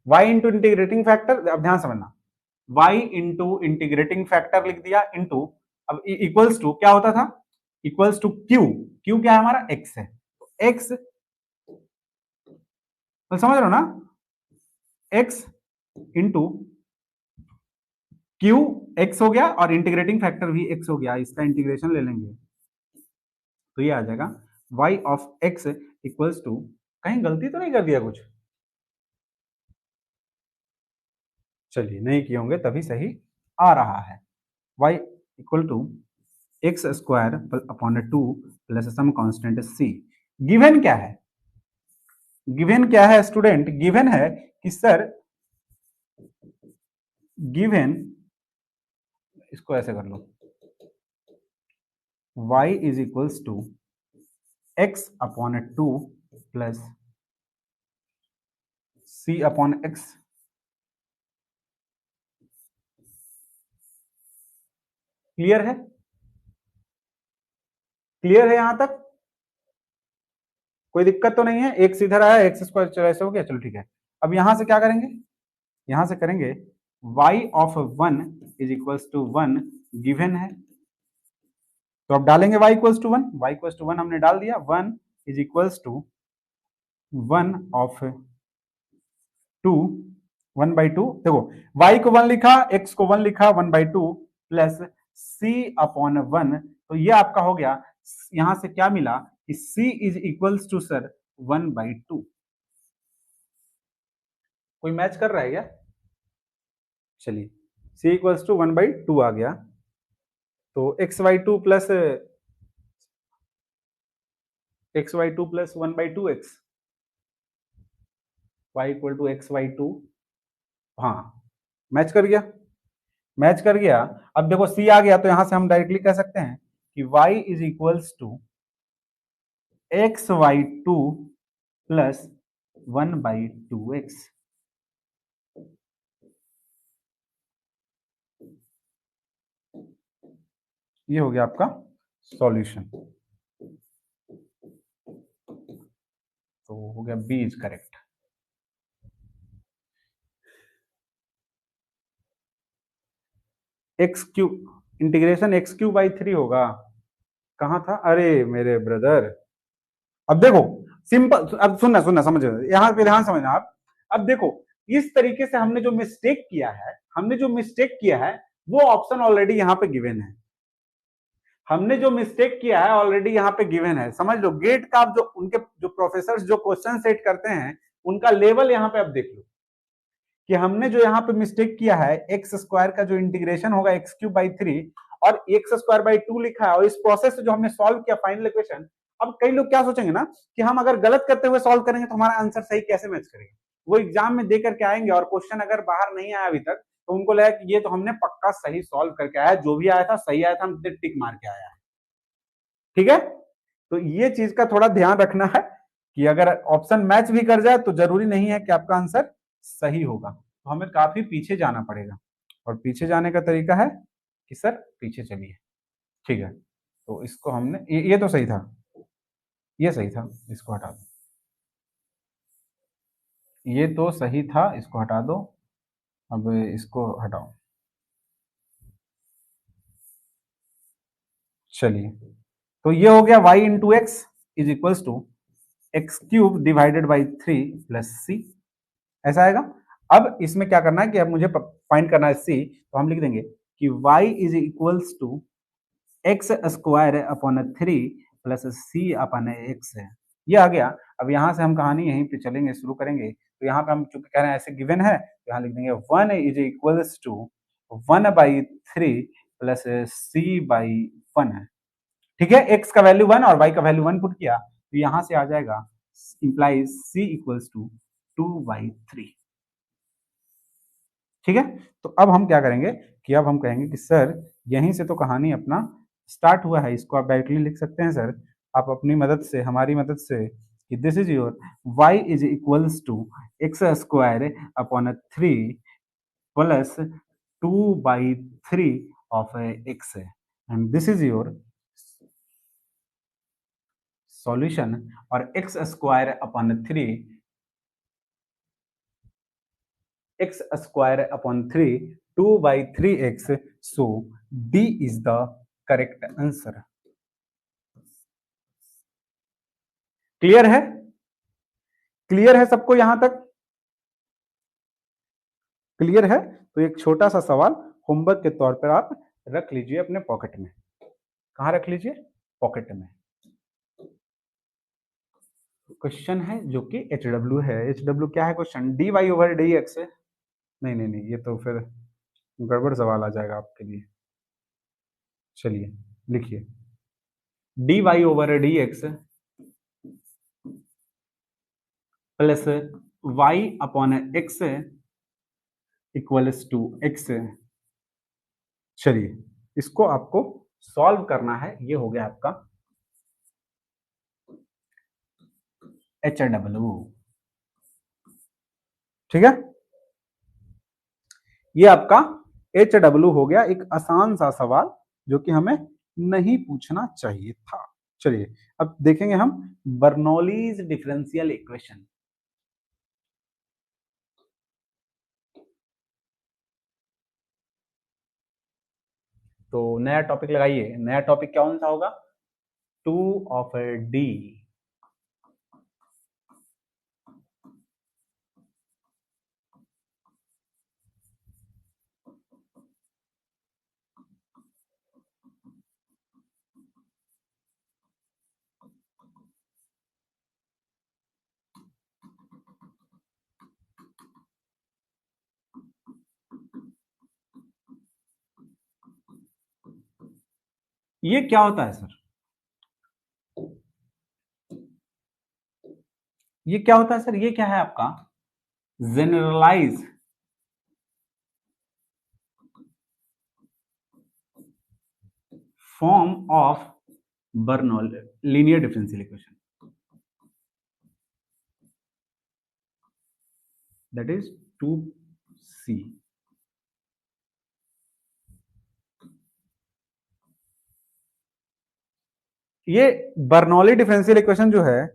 y इंटू इंटीग्रेटिंग फैक्टर, अब ध्यान समझना, y इंटू इंटीग्रेटिंग फैक्टर लिख दिया इंटू, अब इक्वल्स टू क्या होता था, इक्वल्स टू q क्या है हमारा x है, तो x, तो समझ रहे हो ना, x इंटू क्यू एक्स हो गया और इंटीग्रेटिंग फैक्टर भी x हो गया, इसका इंटीग्रेशन ले लेंगे तो ये आ जाएगा y of x equals to, कहीं गलती तो नहीं कर दिया कुछ? चलिए नहीं किए होंगे तभी सही आ रहा है, y equal to x square upon 2 plus some constant c। Given क्या है, गिवन क्या है स्टूडेंट? गिवन है कि सर, गिवन, इसको ऐसे कर लो, y is equals to x upon 2 plus c upon x। Clear है? क्लियर है यहां तक? कोई दिक्कत तो नहीं है? एक्स इधर आया, एक्स स्क्वायर चलो ऐसे हो गया, चलो ठीक है। अब यहां से क्या करेंगे, यहां से करेंगे y of 1 is equals to 1 given है, तो अब डालेंगे y equals to 1, y equals to 1 हमने डाल दिया, 1 इज इक्वल्स टू 1 ऑफ 2, 1/2, देखो y को 1 लिखा, x को 1 लिखा, 1/2 प्लस c अपॉन 1, तो ये आपका हो गया, यहां से क्या मिला कि c is equals to sir 1/2। कोई मैच कर रहा है क्या? चलिए, c इक्वल्स टू 1/2 आ गया, तो x/2 plus 1/2x, y equal to x/2, हाँ मैच कर गया, मैच कर गया। अब देखो c आ गया, तो यहां से हम डायरेक्टली कह सकते हैं कि y is equals to x/2 plus 1/2x। ये हो गया आपका सॉल्यूशन, तो हो गया b is correct. X cube, integration x³/3 होगा, कहां था? अरे मेरे ब्रदर, अब देखो सिंपल, अब सुनना सुनना समझ, यहां पे ध्यान समझना आप। अब देखो इस तरीके से हमने जो मिस्टेक किया है, हमने जो मिस्टेक किया है वो ऑप्शन ऑलरेडी यहाँ पे गिवन है, हमने जो मिस्टेक किया है ऑलरेडी यहाँ पे गिवन है, समझ लो। गेट का जो उनके जो प्रोफेसर जो क्वेश्चन सेट करते हैं उनका लेवल यहाँ पे अब देख लो, कि हमने जो यहाँ पे मिस्टेक किया है, एक्स स्क्वायर का जो इंटीग्रेशन होगा x³/3 और x²/2 लिखा है, और इस प्रोसेस से जो हमने सॉल्व किया फाइनल इक्वेशन। अब कई लोग क्या सोचेंगे ना कि हम अगर गलत करते हुए सॉल्व करेंगे तो हमारा आंसर सही कैसे मैच करेगा, वो एग्जाम में दे करके आएंगे और क्वेश्चन अगर बाहर नहीं आया अभी तक तो उनको लगा कि ये तो हमने पक्का सही सॉल्व करके आया, जो भी आया था सही आया था, हम टिक मार के आया है। ठीक है, तो ये चीज का थोड़ा ध्यान रखना है कि अगर ऑप्शन मैच भी कर जाए तो जरूरी नहीं है कि आपका आंसर सही होगा, तो हमें काफी पीछे जाना पड़ेगा, और पीछे जाने का तरीका है कि सर पीछे चलिए। ठीक है, तो इसको हमने ये तो सही था, ये सही था, इसको हटा दो, ये तो सही था, इसको हटा दो, अब इसको हटाओ। चलिए, तो ये हो गया y into x is equals to x³/3 plus c, ऐसा आएगा। अब इसमें क्या करना है कि अब मुझे फाइंड करना है c, तो हम लिख देंगे कि y is equals to x square upon 3 plus c upon x है, ये आ गया। अब यहाँ से हम कहानी यहीं पे चलेंगे, शुरू करेंगे। तो यहाँ पे हम चूंकि कह रहे हैं ऐसे गिवन है, तो यहाँ लिख देंगे 1 is equals to 1/3 plus c/1 है। ठीक है, x का वैल्यू 1 और y का वैल्यू 1 पुट किया, तो यहाँ से आ जाएगा इंप्लाइज c इक्वल्स टू 2/3। ठीक है, तो अब हम क्या करेंगे कि अब हम कहेंगे कि सर यहीं से तो कहानी अपना स्टार्ट हुआ है, इसको आप डायरेक्टली लिख सकते हैं सर आप अपनी मदद से, हमारी मदद से, कि this is your y is equals to x square upon 3 plus 2/3 of x and this is your solution. और x square upon 3 x square upon 3 2/3x, so D is the correct answer। Clear है? Clear है सबको यहां तक? Clear है? तो एक छोटा सा सवाल होमवर्क के तौर पर आप रख लीजिए अपने पॉकेट में। कहां रख लीजिए? पॉकेट में। क्वेश्चन है जो कि HW है। HW क्या है क्वेश्चन? dy/dx। नहीं नहीं नहीं, ये तो फिर गड़बड़ सवाल आ जाएगा आपके लिए। चलिए लिखिए dy/dx plus y/x equals to x। चलिए इसको आपको सॉल्व करना है। ये हो गया आपका HW। ठीक है, ये आपका HW हो गया, एक आसान सा सवाल जो कि हमें नहीं पूछना चाहिए था। चलिए अब देखेंगे हम बर्नौलीज डिफरेंशियल इक्वेशन। तो नया टॉपिक लगाइए। नया टॉपिक कौन सा होगा? 2 ऑफ D ये क्या होता है सर? ये क्या होता है सर? ये क्या है आपका? Generalize form of Bernoulli linear differential equation, that is 2c। ये बर्नौली डिफरेंशियल इक्वेशन जो है,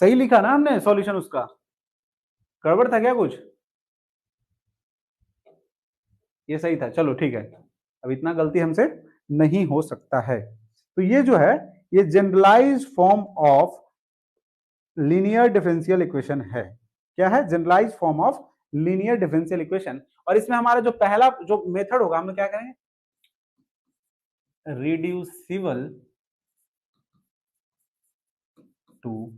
सही लिखा ना हमने सॉल्यूशन उसका? गड़बड़ था क्या कुछ? ये सही था, चलो ठीक है। अब इतना गलती हमसे नहीं हो सकता है। तो ये जो है ये generalize form of linear differential equation है। क्या है? Generalize form of linear differential equation. और इसमें हमारा जो पहला जो मेथड होगा, हम क्या करेंगे? रिड्यूसिबल टू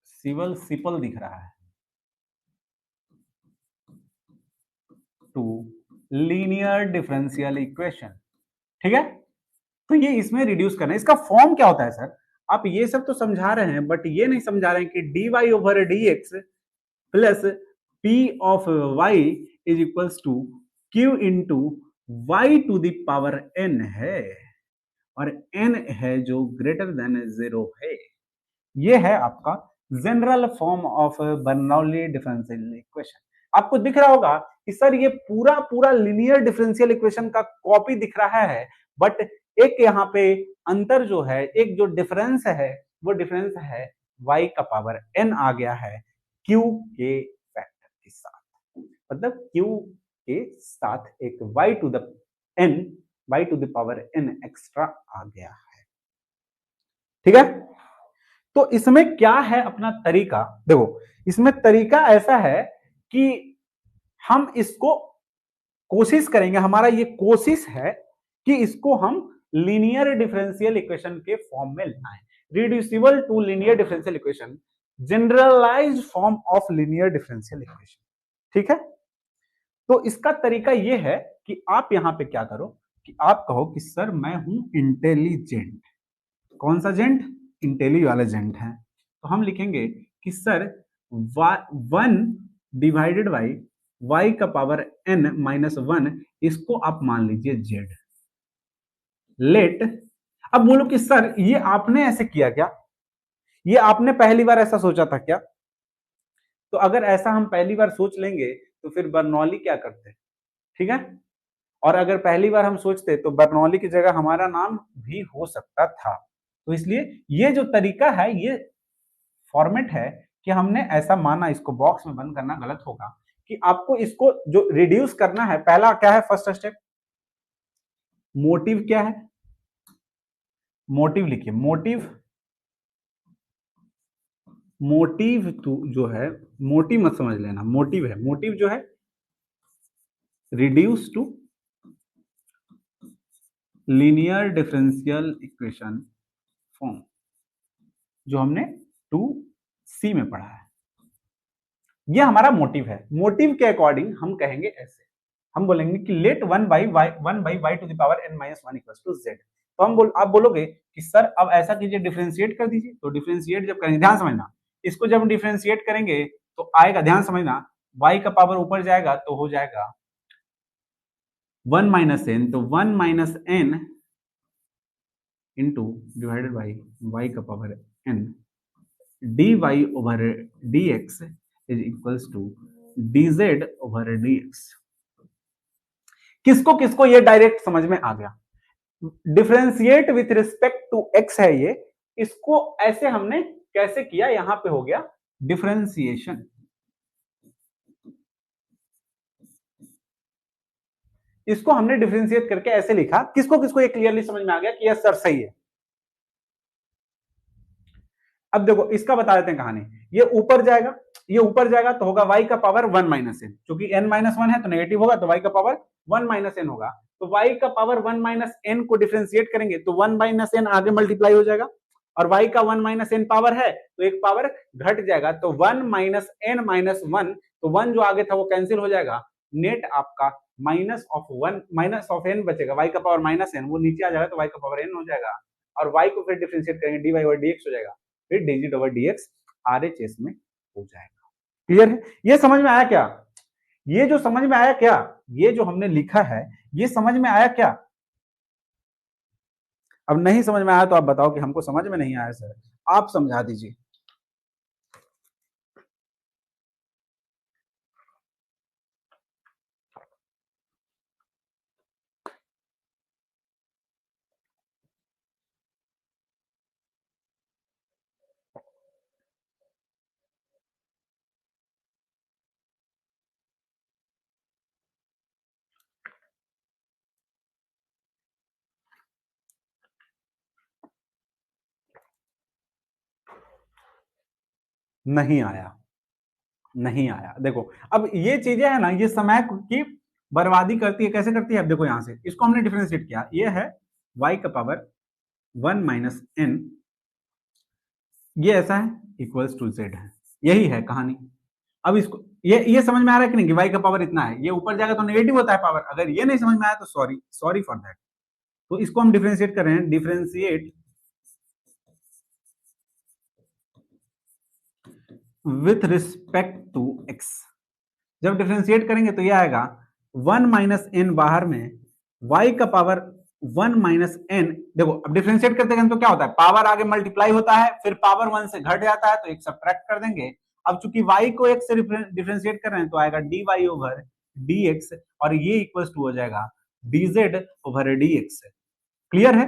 सिपल दिख रहा है टू लीनियर डिफरेंशियल इक्वेशन। ठीक है, तो ये इसमें रिड्यूस करना है। इसका फॉर्म क्या होता है सर? आप ये सब तो समझा रहे हैं, बट ये नहीं समझा रहे हैं कि dy/dx plus p of y is equals to q into y to the power n है, और n है जो ग्रेटर देन 0 है। ये है आपका general form of Bernoulli differential equation. आपको दिख रहा होगा कि सर ये पूरा पूरा लीनियर डिफरेंशियल इक्वेशन का कॉपी दिख रहा है, बट एक यहाँ पे अंतर जो है, एक जो डिफरेंस है, वो डिफरेंस है y का पावर n आ गया है q के फैक्टर के साथ। मतलब q के साथ एक y to the power n extra आ गया है। ठीक है, तो इसमें क्या है अपना तरीका? देखो इसमें तरीका ऐसा है कि हम इसको कोशिश करेंगे, हमारा ये कोशिश है कि इसको हम लीनियर डिफरेंशियल इक्वेशन के फॉर्म में लाएं, reducible to linear differential equation, generalized form of linear differential equation. ठीक है, तो इसका तरीका ये है कि आप यहां पे क्या करो कि आप कहो कि सर मैं हूं इंटेलिजेंट। कौन सा जेंट? इंटेली वाला जेंट है। तो हम लिखेंगे कि सर 1 डिवाइडेड बाई y का पावर n माइनस 1, इसको आप मान लीजिए z। लेट, अब बोलो कि सर ये आपने ऐसे किया क्या? ये आपने पहली बार ऐसा सोचा था क्या? तो अगर ऐसा हम पहली बार सोच लेंगे तो फिर बर्नौली क्या करते? ठीक है, और अगर पहली बार हम सोचते तो बर्नौली की जगह हमारा नाम भी हो सकता था। तो इसलिए ये जो तरीका है, ये फॉर्मेट है कि हमने ऐसा माना, इसको बॉक्स में बंद करना गलत होगा, कि आपको इसको जो रिड्यूस करना है, पहला क्या है? फर्स्ट स्टेप मोटिव क्या है? मोटिव लिखिए, मोटिव, मोटिव जो है, मोटिव मत समझ लेना, मोटिव है, मोटिव जो है reduce to linear differential equation form, जो हमने 2C में पढ़ा है। ये हमारा मोटिव है। मोटिव के अकॉर्डिंग हम कहेंगे ऐसे, हम बोलेंगे कि let 1/y to the power n minus 1 equals to z। तो आप बोलोगे कि सर अब ऐसा कीजिए, डिफरेंशिएट कर दीजिए। तो डिफरेंशिएट जब करेंगे, ध्यान समझना, इसको जब डिफरेंशिएट करेंगे तो आएगा, ध्यान समझना, y का पावर ऊपर जाएगा तो हो जाएगा 1 माइनस n, तो 1 minus n into divided by y का power n dy over dx is equals to dz over dx। किसको किसको ये डायरेक्ट समझ में आ गया? Differentiate with respect to x है ये, इसको ऐसे हमने कैसे किया? यहां पे हो गया डिफरेंशिएशन। इसको हमने डिफरेंशिएट करके ऐसे लिखा। किसको किसको ये क्लियरली समझ में आ गया कि यस सर सही है? अब देखो इसका बता देते हैं कहानी। ये ऊपर जाएगा, ये ऊपर जाएगा तो होगा y का पावर 1 माइनस एन, क्योंकि n माइनस 1 है तो नेगेटिव होगा, तो y का पावर 1 माइनस एन होगा। तो y का पावर 1 माइनस एन को डिफरेंशिएट करेंगे तो 1 माइनस एन आगे मल्टीप्लाई हो जाएगा, और y का 1 माइनस एन पावर है तो एक पावर घट जाएगा, तो 1 माइनस एन माइनस 1, तो 1 जो आगे था वो कैंसिल हो जाएगा। नेट आपका minus of 1 minus of n बचेगा, y का पावर माइनस एन वो नीचे आ जाएगा तो y का पावर एन हो जाएगा, और y को फिर डिफरेंशिएट करेंगे dy और dx हो जाएगा, फिर डिजिट ओवर dx RHS में हो जाएगा। क्लियर है? ये समझ में आया क्या? ये जो समझ में आया क्या, ये जो हमने लिखा है ये समझ में आया क्या? अब नहीं समझ में आया तो आप बताओ कि हमको समझ में नहीं आया सर, आप समझा दीजिए। नहीं आया, नहीं आया। देखो अब ये चीजें है ना, ये समय की बर्बादी करती है। कैसे करती है? अब देखो यहां से इसको हमने डिफरेंशिएट किया, ये है y का पावर 1 माइनस एन, ये ऐसा है इक्वल्स टू z है, यही है कहानी। अब इसको ये समझ में आ रहा है कि नहीं कि y का पावर इतना है, ये ऊपर जाएगा तो नेगेटिव होता है पावर। अगर ये नहीं समझ में आया तो सॉरी, सॉरी फॉर दैट। तो इसको हम डिफरेंशिएट कर रहे हैं, differentiate with respect to x। जब डिफरेंशिएट करेंगे तो ये आएगा 1 माइनस एन, बाहर में y का पावर 1 माइनस एन। देखो अब डिफरेंशिएट करते हैं तो क्या होता है, पावर आगे मल्टीप्लाई होता है, फिर पावर 1 से घट जाता है तो एक सब्ट्रैक्ट कर देंगे। अब चूंकि y को x से डिफरेंशिएट कर रहे हैं तो आएगा dy ओवर dx, और ये इक्वल्स टू हो जाएगा dz ओवर dx। क्लियर है?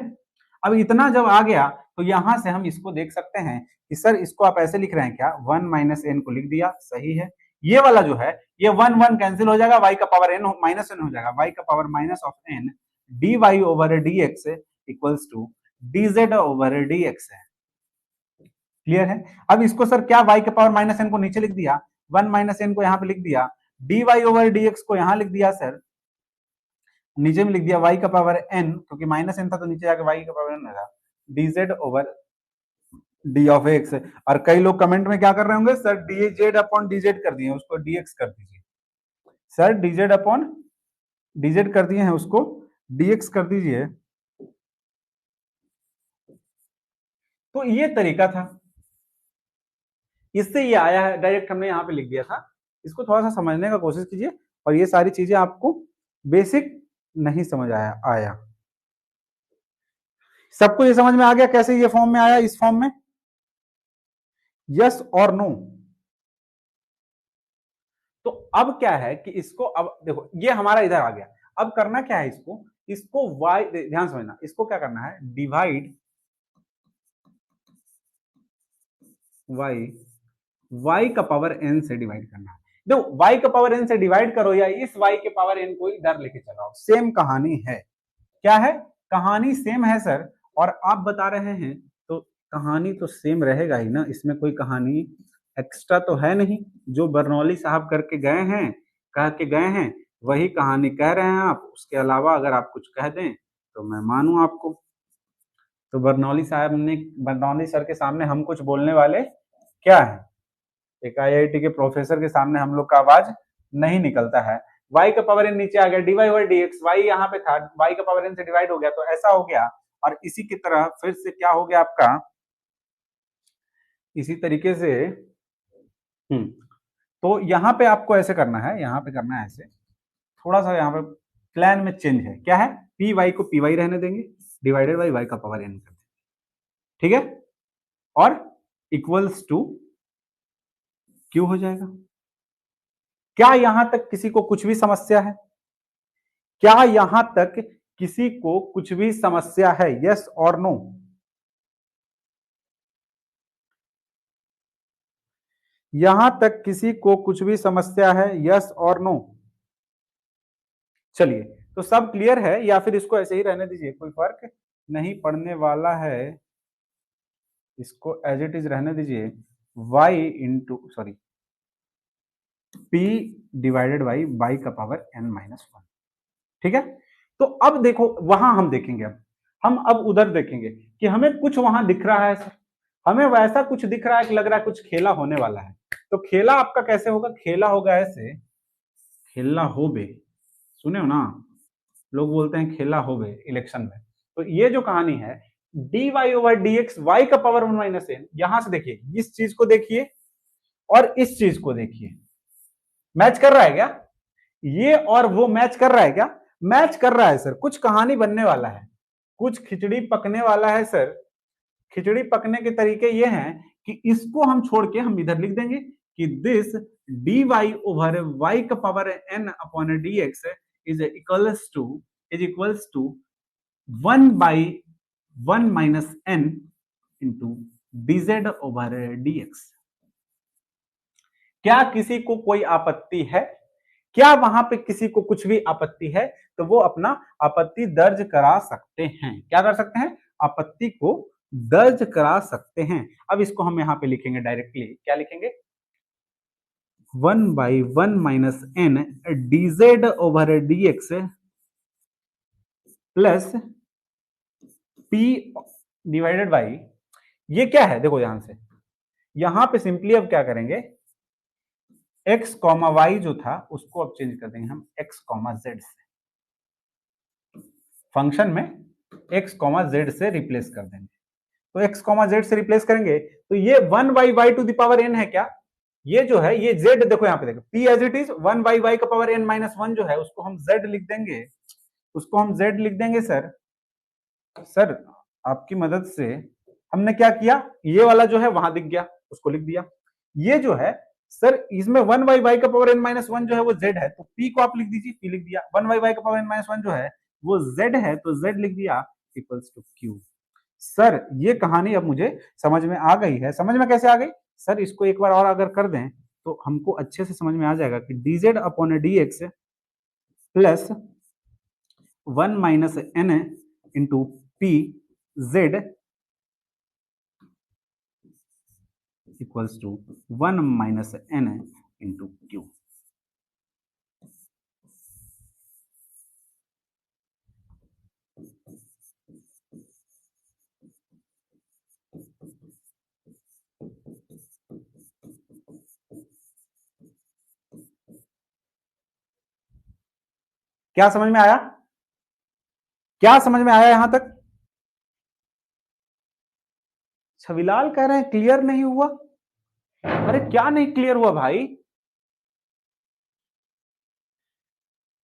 अब इतना जब आ गया तो यहां से हम इसको देख सकते हैं कि सर इसको आप ऐसे लिख रहे हैं क्या, 1 माइनस एन को लिख दिया, सही है। ये वाला जो है ये 1 1 कैंसिल हो जाएगा, y का पावर n माइनस एन हो जाएगा, y का power minus of n dy over dx equals to dz over dx है। क्लियर है? अब इसको सर क्या, y के पावर माइनस एन को नीचे लिख दिया, 1 माइनस एन को यहाँ पे लिख दिया, dy ओवर dx को यहाँ लिख दिया सर नीचे में लिख दिया y का पावर n, क्योंकि माइनस n था तो नीचे जाके y का पावर n लगा, dz over d of x। और कई लोग कमेंट में क्या कर रहे होंगे, सर dz अपॉन dz कर दिए, उसको dx कर दीजिए। सर dz अपॉन dz कर दिए हैं, उसको dx कर दीजिए। तो ये तरीका था, इससे ये आया है, डायरेक्ट हमने यहाँ पे लिख दिया था। इसको थोड़ा सा समझने का कोशिश कीजिए, और ये सारी चीजें आपको बेसिक नहीं समझ आया। सबको ये समझ में आ गया कैसे ये फॉर्म में आया, इस फॉर्म में? यस और नो? तो अब क्या है कि इसको, अब देखो ये हमारा इधर आ गया, अब करना क्या है, इसको y, ध्यान समझना, इसको क्या करना है, डिवाइड y का पावर n से डिवाइड करना है। देखो y का पावर n से डिवाइड करो या इस y के पावर n को इधर लेके चलाओ, सेम कहानी है। क्या है कहानी? सेम है सर। और आप बता रहे हैं तो कहानी तो सेम रहेगा ही ना, इसमें कोई कहानी एक्स्ट्रा तो है नहीं। जो बर्नौली साहब करके गए हैं, कह के गए हैं, वही कहानी कह रहे हैं आप। उसके अलावा अगर आप कुछ कह दें तो मैं मानूं आपको। तो बर्नौली साहब ने, बर्नौली सर के सामने हम कुछ बोलने वाले क्या है? एक आईआईटी के प्रोफेसर के सामने हम लोग का आवाज नहीं निकलता है। y का पावर n नीचे आ गया, dy ओवर dx, y यहाँ पे था, y का पावर n से डिवाइड हो गया, तो ऐसा हो गया। और इसी की तरह फिर से क्या हो गया आपका, इसी तरीके से तो यहाँ पे आपको ऐसे करना है, यहाँ पे करना है ऐसे, थोड़ा सा यहाँ पे प्लान में चेंज है। क्या है, पी वाई को पी वाई रहने देंगे, डिवाइडेड बाई वाई का पावर n कर देंगे, ठीक है, और इक्वल्स टू क्यू हो जाएगा। क्या यहां तक किसी को कुछ भी समस्या है? क्या यहां तक किसी को कुछ भी समस्या है? यस और नो? यहां तक किसी को कुछ भी समस्या है? यस और नो? चलिए, तो सब क्लियर है, या फिर इसको ऐसे ही रहने दीजिए, कोई फर्क नहीं पड़ने वाला है, इसको एज इट इज रहने दीजिए। y into sorry p divided by y का पावर n माइनस 1, ठीक है। तो अब देखो, वहां हम देखेंगे, हम अब उधर देखेंगे कि हमें कुछ वहां दिख रहा है सर, हमें वैसा कुछ दिख रहा है कि लग रहा है कुछ खेला होने वाला है। तो खेला आपका कैसे होगा? खेला होगा ऐसे, खेला हो बे, सुने हो ना, लोग बोलते हैं खेला हो बे इलेक्शन में। तो ये जो कहानी है, d y over d x, y का पावर 1 माइनस एन, यहां से देखिए, इस चीज को देखिए और इस चीज को देखिए, मैच कर रहा है क्या? ये और वो मैच कर रहा है क्या? मैच कर रहा है सर। कुछ कहानी बनने वाला है, कुछ खिचड़ी पकने वाला है सर। खिचड़ी पकने के तरीके ये हैं कि इसको हम छोड़ के हम इधर लिख देंगे कि this d y over y का power n upon d x is equals to 1/1 minus n into dz over dx। क्या किसी को कोई आपत्ति है? क्या वहां पे किसी को कुछ भी आपत्ति है तो वो अपना आपत्ति दर्ज करा सकते हैं। क्या कर सकते हैं? आपत्ति को दर्ज करा सकते हैं। अब इसको हम यहां पे लिखेंगे डायरेक्टली, क्या लिखेंगे? 1/1 minus n dz over dx plus p divided by, ये क्या है देखो ध्यान से, यहां पे सिंपली अब क्या करेंगे, x कॉमा वाई जो था उसको अब चेंज कर देंगे हम x कॉमा जेड से, फंक्शन में x कॉमा जेड से रिप्लेस कर देंगे। तो x कॉमा जेड से रिप्लेस करेंगे तो ये 1/y to the power n है क्या? ये जो है ये z, देखो यहाँ पे देखो, p as it is 1/y का पावर n माइनस 1 जो है उसको हम z लिख देंगे, उसको हम z लिख देंगे सर। सर आपकी मदद से हमने क्या किया, ये वाला जो है वहां दिख गया, उसको लिख दिया। ये जो है सर, इसमें 1/y का पावर n माइनस 1 जो है वो z है, तो p को आप लिख दीजिए, p लिख दिया। 1/y का पावर n माइनस 1 जो है वो z है, तो z लिख दिया इक्वल्स टू q। सर ये कहानी अब मुझे समझ में आ गई है। समझ में कैसे आ गई सर? इसको एक बार और अगर कर दें तो हमको अच्छे से समझ में आ जाएगा कि dz upon dx plus 1 minus n into p z equals to 1 minus n into q. क्या समझ में आया? क्या समझ में आया यहां तक? छविलाल कह रहे हैं क्लियर नहीं हुआ। अरे क्या नहीं क्लियर हुआ भाई?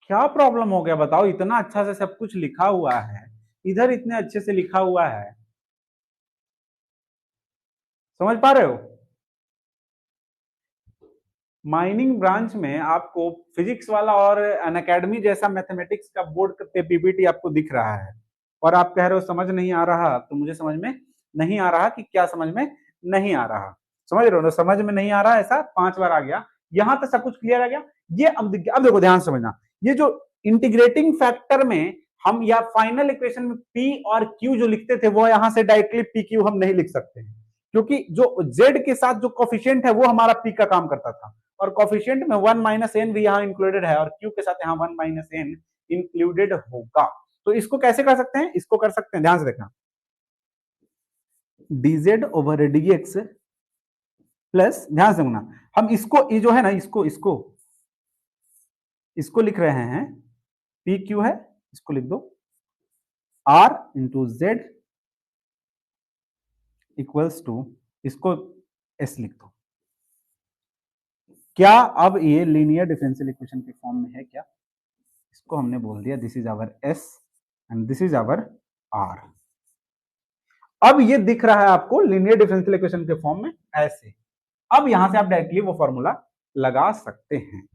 क्या प्रॉब्लम हो गया बताओ? इतना अच्छा से सब कुछ लिखा हुआ है, इधर इतने अच्छे से लिखा हुआ है, समझ पा रहे हो? माइनिंग ब्रांच में आपको फिजिक्स वाला और अनअकैडमी जैसा मैथमेटिक्स का बोर्ड पे पीपीटी आपको दिख रहा है, और आप कह रहे हो समझ नहीं आ रहा। तो मुझे समझ में नहीं आ रहा कि क्या समझ में नहीं आ रहा। समझ रहे हो ना? समझ में नहीं आ रहा, ऐसा 5 बार आ गया। यहां तक सब कुछ क्लियर आ गया। ये अब देखो ध्यान से समझना, ये जो इंटीग्रेटिंग फैक्टर में हम या फाइनल इक्वेशन में पी और क्यू जो लिखते थे, वो यहां से डायरेक्टली पी क्यू हम नहीं लिख सकते हैं, क्योंकि जो जेड के साथ जो कोफिशिएंट है वो हमारा पी का काम करता था, और कोफिशिएंट में 1 माइनस एन भी यहाँ इंक्लूडेड है, और क्यू के साथ यहाँ 1 माइनस एन इंक्लूडेड होगा। तो इसको कैसे कर सकते हैं? इसको कर सकते हैं, ध्यान से देखना, dz ओवर dx प्लस, ध्यान से सुनना, हम इसको ये जो है ना, इसको इसको इसको लिख रहे हैं, पी क्यू है, इसको लिख दो r into z equals to, इसको एस लिख दो। क्या अब ये लीनियर डिफरेंशियल इक्वेशन के फॉर्म में है क्या? इसको हमने बोल दिया this is our s and this is our r. अब ये दिख रहा है आपको लीनियर डिफरेंशियल इक्वेशन के फॉर्म में ऐसे। अब यहां से आप डायरेक्टली वो फॉर्मूला लगा सकते हैं,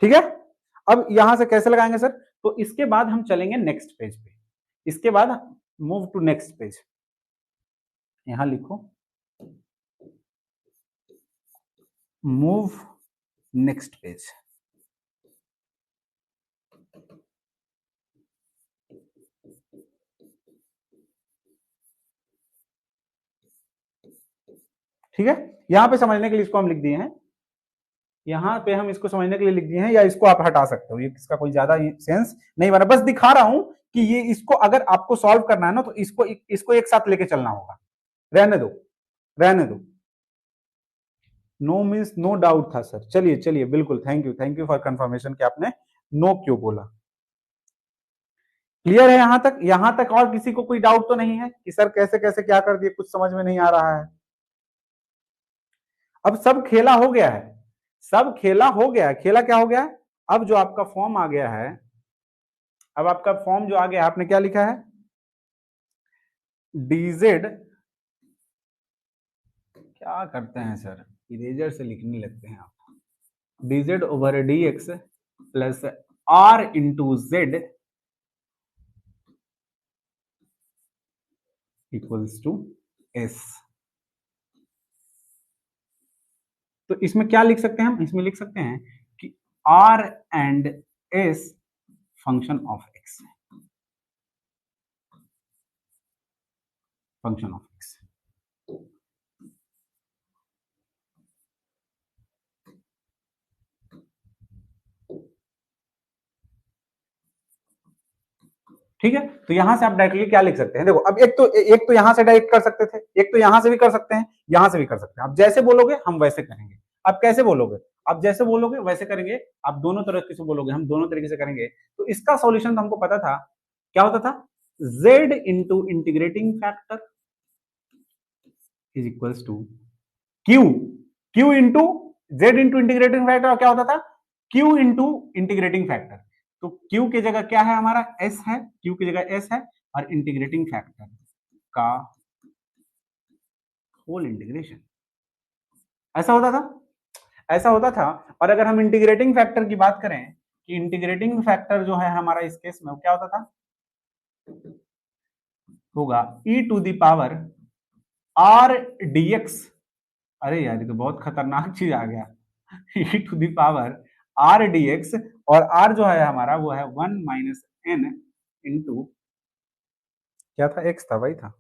ठीक है? अब यहां से कैसे लगाएंगे सर? तो इसके बाद हम चलेंगे नेक्स्ट पेज पे। इसके बाद मूव टू नेक्स्ट पेज, यहां लिखो मूव नेक्स्ट पेज। ठीक है, यहां पे समझने के लिए इसको हम लिख दिए हैं, यहां पे हम इसको समझने के लिए लिख दिए हैं, या इसको आप हटा सकते हो, ये इसका कोई ज्यादा सेंस नहीं बना, बस दिखा रहा हूं कि ये इसको अगर आपको सॉल्व करना है ना, तो इसको एक साथ लेके चलना होगा। रहने दो, रहने दो। नो मीन्स नो डाउट था सर। चलिए चलिए, बिल्कुल, थैंक यू फॉर कंफर्मेशन कि आपने नो क्यों बोला। क्लियर है यहां तक? यहां तक और किसी को कोई डाउट तो नहीं है कि सर कैसे कैसे क्या कर दिए, कुछ समझ में नहीं आ रहा है? अब सब खेला हो गया है, सब खेला हो गया है। खेला क्या हो गया है? अब जो आपका फॉर्म आ गया है, अब आपका फॉर्म जो आ गया, आपने क्या लिखा है? dz, क्या करते हैं सर, इरेजर से लिखने लगते हैं आप, dz over dx plus r into z equals to s। तो इसमें क्या लिख सकते हैं हम? इसमें लिख सकते हैं कि r and s function of x, function of x। ठीक है, तो यहां से आप डायरेक्टली क्या लिख सकते हैं? देखो, अब एक तो यहां से डायरेक्ट कर सकते थे, एक तो यहां से भी कर सकते हैं, यहां से भी कर सकते हैं। आप जैसे बोलोगे हम वैसे करेंगे। आप कैसे बोलोगे? आप जैसे बोलोगे वैसे करेंगे। आप दोनों तरीके से बोलोगे, हम दोनों तरीके से करेंगे। तो इसका सॉल्यूशन तो हमको पता था, क्या होता था? z into integrating factor is equals to q, q into z into integrating factor, और क्या होता था? q into integrating factor. तो q की जगह क्या है हमारा? s है, q की जगह s है, और इंटीग्रेटिंग फैक्टर का होल इंटीग्रेशन। ऐसा होता था, ऐसा होता था। और अगर हम इंटीग्रेटिंग फैक्टर की बात करें, कि इंटीग्रेटिंग फैक्टर जो है हमारा इस केस में, वो क्या होता था? होगा e to the power r dx। अरे यार, ये तो बहुत खतरनाक चीज आ गया। e to the power r dx, और r जो है हमारा वो है 1 माइनस एन इंटू, क्या था? x था, वही था,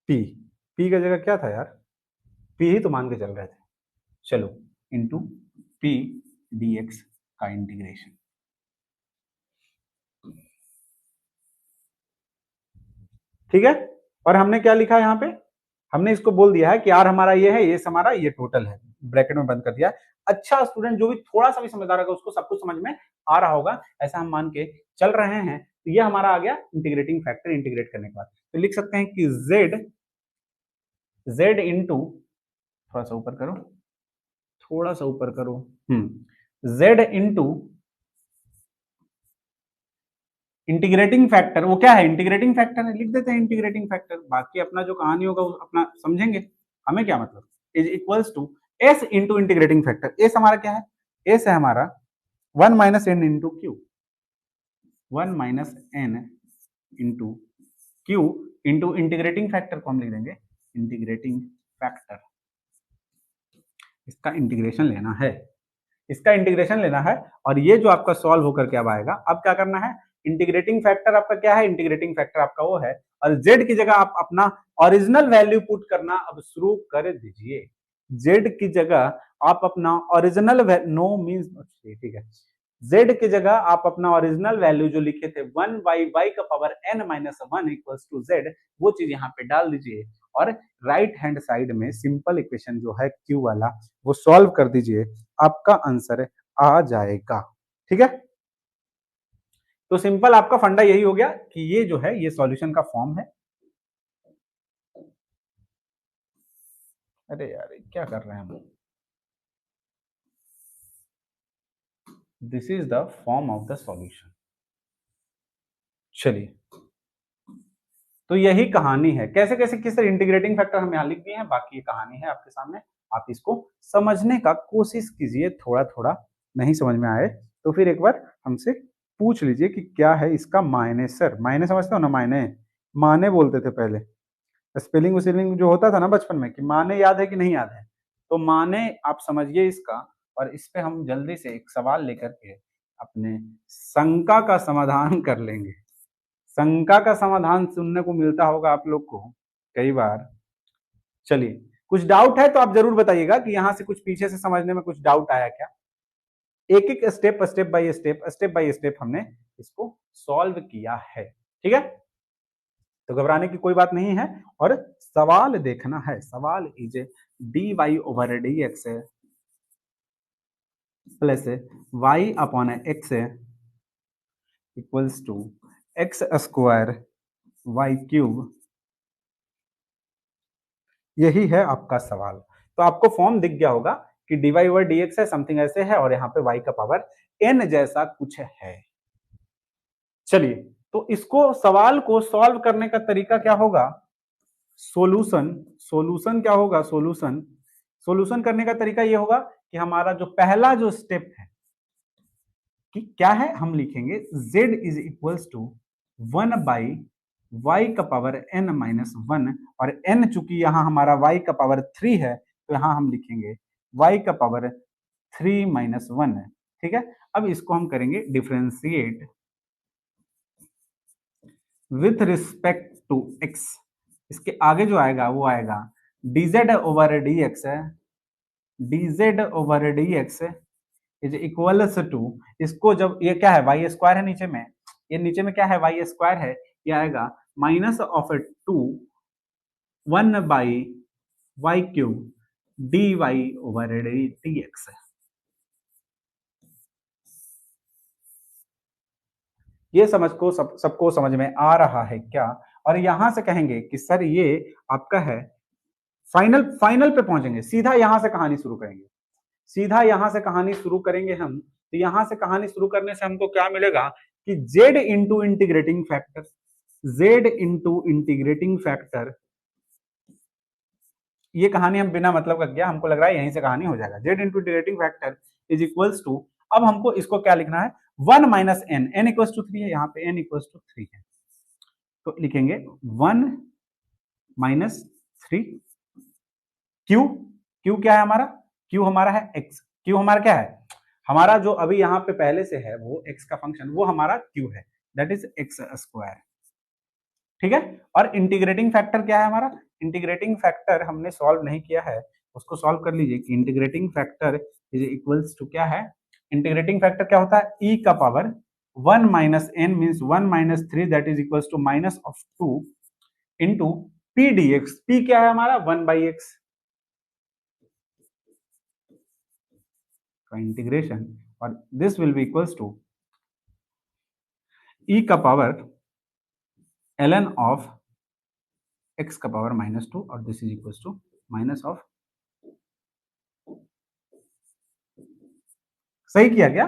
p। p का जगह क्या था यार? p ही तो मान के चल रहे थे। चलो, इंटू p dx का इंटीग्रेशन। ठीक है, और हमने क्या लिखा यहाँ पे? हमने इसको बोल दिया है कि r हमारा ये है, ये हमारा ये टोटल है, ब्रैकेट में बंद कर दिया। अच्छा स्टूडेंट जो भी थोड़ा सा भी समझदार होगा उसको सब कुछ समझ में आ रहा होगा, ऐसा हम मान के चल रहे हैं। तो ये हमारा आ गया इंटीग्रेटिंग फैक्टर इंटीग्रेट करने के बाद। तो लिख सकते हैं कि z इंटू, थोड़ा सा ऊपर करो, थोड़ा सा ऊपर करो, z इंटू इंटीग्रेटिंग फैक्टर। वो क्या है? इंटीग्रेटिंग फैक्टर है, लिख देते हैं इंटीग्रेटिंग फैक्टर। बाकी अपना जो कहानी होगा वो अपना समझेंगे, हमें क्या मतलब। Is equals to s into integrating factor. S हमारा क्या है? एस है हमारा 1 minus n into q, 1 minus n into q into integrating factor को हम लिख देंगे इंटीग्रेटिंग फैक्टर। इसका इंटीग्रेशन लेना है, इसका इंटीग्रेशन लेना है। और ये जो आपका सॉल्व होकर के अब आएगा, अब क्या करना है? इंटीग्रेटिंग फैक्टर आपका क्या है? इंटीग्रेटिंग फैक्टर आपका वो है, और z की जगह आप अपना ओरिजिनल वैल्यू पुट करना अब शुरू कर दीजिए। z की जगह आप अपना ओरिजिनल, नो मींस, ठीक है, z की जगह आप अपना ओरिजिनल वैल्यू जो लिखे थे 1 बाई y का power n minus 1 equals to z, वो चीज यहाँ पे डाल दीजिए और राइट हैंड साइड में सिंपल इक्वेशन जो है q वाला वो सॉल्व कर दीजिए, आपका आंसर आ जाएगा। ठीक है, तो सिंपल आपका फंडा यही हो गया कि ये जो है ये सॉल्यूशन का फॉर्म है। अरे यार क्या कर रहे हैं हम, this is the form of the solution. चलिए, तो यही कहानी है, कैसे कैसे किस इंटीग्रेटिंग फैक्टर हम यहाँ लिख दिए हैं, बाकी ये कहानी है आपके सामने। आप इसको समझने का कोशिश कीजिए, थोड़ा थोड़ा नहीं समझ में आए तो फिर एक बार हमसे पूछ लीजिए कि क्या है इसका मायने। सर मायने समझते हो ना? मायने, माने बोलते थे पहले, स्पेलिंग स्पेलिंग जो होता था ना बचपन में, कि माने याद है कि नहीं याद है? तो माने आप समझिए इसका, और इस पे हम जल्दी से एक सवाल लेकर के अपने शंका का समाधान कर लेंगे। शंका का समाधान सुनने को मिलता होगा आप लोग को कई बार। चलिए, कुछ डाउट है तो आप जरूर बताइएगा कि यहां से कुछ पीछे से समझने में कुछ डाउट आया क्या। एक एक स्टेप, स्टेप बाय स्टेप हमने इसको सॉल्व किया है। ठीक है, तो घबराने की कोई बात नहीं है, और सवाल देखना है। सवाल is d y over d x plus y upon x equals to x square y cube, यही है आपका सवाल। तो आपको फॉर्म दिख गया होगा कि d y over d x है, समथिंग ऐसे है, और यहाँ पे वाई का पावर एन जैसा कुछ है। चलिए, तो इसको सवाल को सॉल्व करने का तरीका क्या होगा? सॉल्यूशन, सॉल्यूशन क्या होगा? सॉल्यूशन, सॉल्यूशन करने का तरीका ये होगा कि हमारा जो पहला जो स्टेप है कि क्या है, हम लिखेंगे z is equals to 1 by y का पावर n माइनस 1, और n चूंकि यहाँ हमारा y का पावर 3 है तो यहाँ हम लिखेंगे y का पावर 3 माइनस 1 है। ठीक है, अब इसको हम करेंगे differentiate with respect to x। इसके आगे जो आएगा वो आएगा dz ओवर dx है, dz over dx is equals to, इसको जब ये क्या है वाई स्क्वायर है नीचे में, ये नीचे में क्या है वाई स्क्वायर है, ये आएगा minus of 2 1 by y cube d y over d x. ये समझ को सबको समझ में आ रहा है क्या? और यहां से कहेंगे कि सर ये आपका है, फाइनल फाइनल पे पहुंचेंगे, सीधा यहां से कहानी शुरू करेंगे, सीधा यहां से कहानी शुरू करेंगे हम। तो यहां से कहानी शुरू करने से हमको क्या मिलेगा कि z into integrating factor, z into integrating factor, ये कहानी हम बिना मतलब का किया, हमको लग रहा है यहीं से कहानी हो जाएगा। z into integrating factor is equals to, अब हमको इसको क्या लिखना है, 1 minus n, n equals to 3 है, यहाँ पे n इक्वल्स टू 3 है, तो लिखेंगे 1 माइनस 3 क्यू, क्यू क्या है हमारा, क्यू हमारा है x, क्यू हमारा क्या है, हमारा जो अभी यहाँ पे पहले से है वो x का फंक्शन, वो हमारा q है, दैट इज एक्स स्क्वायर। ठीक है, और इंटीग्रेटिंग फैक्टर क्या है हमारा, इंटीग्रेटिंग फैक्टर हमने सॉल्व नहीं किया है, उसको सॉल्व कर लीजिए कि integrating factor is equals to क्या है, इंटीग्रेटिंग फैक्टर क्या होता है, e का power 1 minus n means 1 minus 3 that is equals to minus of 2 into p d x, p क्या है हमारा 1 बाई एक्स, इसका इंटीग्रेशन, और this will be equals to e का पावर ln ऑफ x का पावर -2, और this is equals to minus of, सही किया क्या?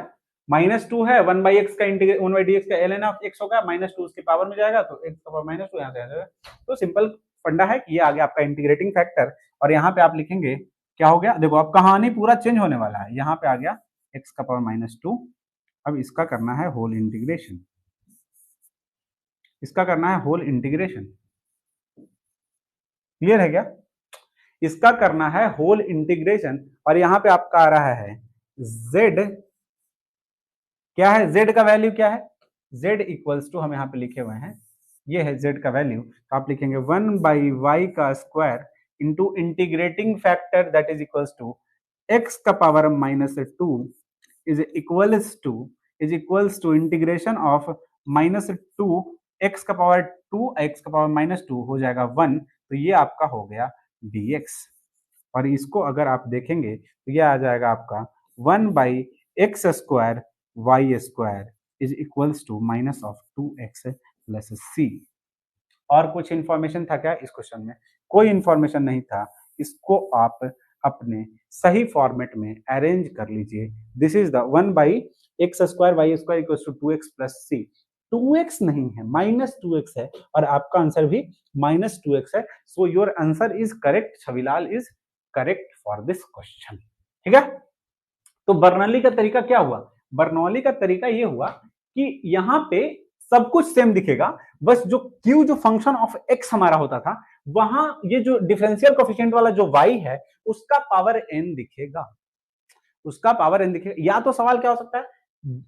-2 है, 1/x का इंटीग्रेट 1/dx का ln ऑफ x होगा, -2 उसके पावर में जाएगा तो x का पावर -2 यहाँ से आ जाएगा। तो सिंपल फंडा है कि ये आ गया आपका इंटीग्रेटिंग फैक्टर, और यहाँ पे आप लिखेंगे क्या हो गया, देखो अब कहानी पूरा चेंज होने वाला है। यहाँ पे आ गया x का पावर -2, अब इसका करना है होल इंटीग्रेशन, इसका करना है होल इंटीग्रेशन, क्लियर है क्या? इसका करना है होल इंटीग्रेशन, और यहाँ पे आपका आ रहा है z, क्या है z का वैल्यू क्या है, z इक्वल्स टू हम यहाँ पे लिखे हुए हैं, ये है z का वैल्यू, तो आप लिखेंगे 1/y का square into integrating factor that is equals to x का power -2 is equals to integration of -2 x का पावर 2 x का पावर -2 हो जाएगा 1, तो ये आपका हो गया dx, और इसको अगर आप देखेंगे तो ये आ जाएगा आपका 1/x square y square is equals to minus of 2x plus c। और कुछ इंफॉर्मेशन था क्या इस क्वेश्चन में? कोई इंफॉर्मेशन नहीं था, इसको आप अपने सही फॉर्मेट में अरेंज कर लीजिए। This is the 1/x square y square equals to 2x plus c, 2x नहीं है -2x है, और आपका आंसर भी -2x है, so your answer is correct, Chhabilal is correct for this question. ठीक है, तो बर्नौली का तरीका क्या हुआ? बर्नौली का तरीका ये हुआ कि यहाँ पे सब कुछ सेम दिखेगा, बस जो q जो फंक्शन ऑफ x हमारा होता था, वहां ये जो डिफरेंशियल कोएफिशिएंट वाला जो y है उसका पावर n दिखेगा, उसका पावर n दिखेगा। या तो सवाल क्या हो सकता है,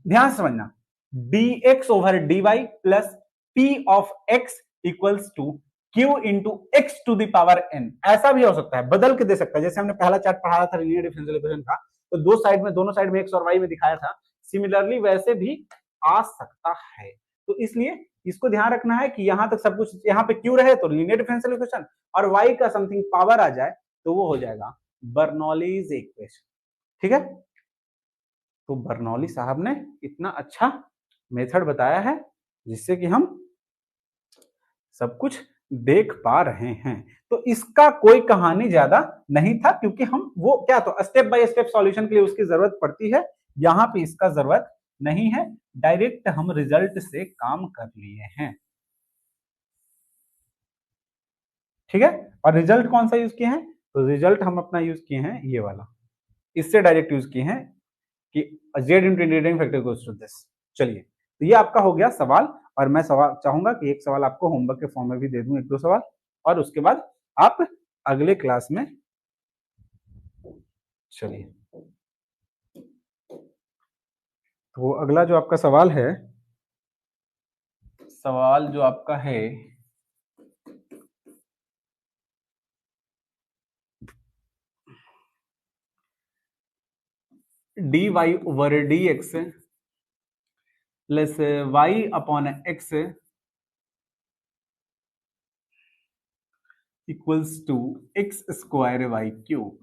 ध्यान से समझना, dx over dy plus p of x equals to q into x to the power n, ऐसा भी हो सकता है, बदल के दे सकता है। जैसे हमने पहला चार्ट पढ़ाया था लीनियर डिफरेंशियल इक्वेशन का, तो दो साइड में, दोनों साइड में x और y में दिखाया था, सिमिलरली वैसे भी आ सकता है। तो इसलिए इसको ध्यान रखना है कि यहां तक सब कुछ, यहाँ पे q रहे तो लीनियर डिफरेंशियल इक्वेशन, और y का समथिंग पावर आ जाए तो वो हो जाएगा बर्नौलीज इक्वेशन। ठीक है, तो बर्नौली साहब ने इतना अच्छा मेथड बताया है जिससे कि हम सब कुछ देख पा रहे हैं। तो इसका कोई कहानी ज्यादा नहीं था, क्योंकि हम वो क्या, तो स्टेप बाय स्टेप सॉल्यूशन के लिए उसकी जरूरत पड़ती है, यहां पे इसका जरूरत नहीं है, डायरेक्ट हम रिजल्ट से काम कर लिए हैं। ठीक है, और रिजल्ट कौन सा यूज किए हैं? तो रिजल्ट हम अपना यूज किए हैं ये वाला, इससे डायरेक्ट यूज किए हैं कि z into integrating factor equals to this. चलिए, तो ये आपका हो गया सवाल, और मैं सवाल चाहूंगा कि एक सवाल आपको होमवर्क के फॉर्म में भी दे दूं, एक दो सवाल, और उसके बाद आप अगले क्लास में, चलिए, तो अगला जो आपका सवाल है, सवाल जो आपका है dy over dx plus y upon x equals to x square y cube.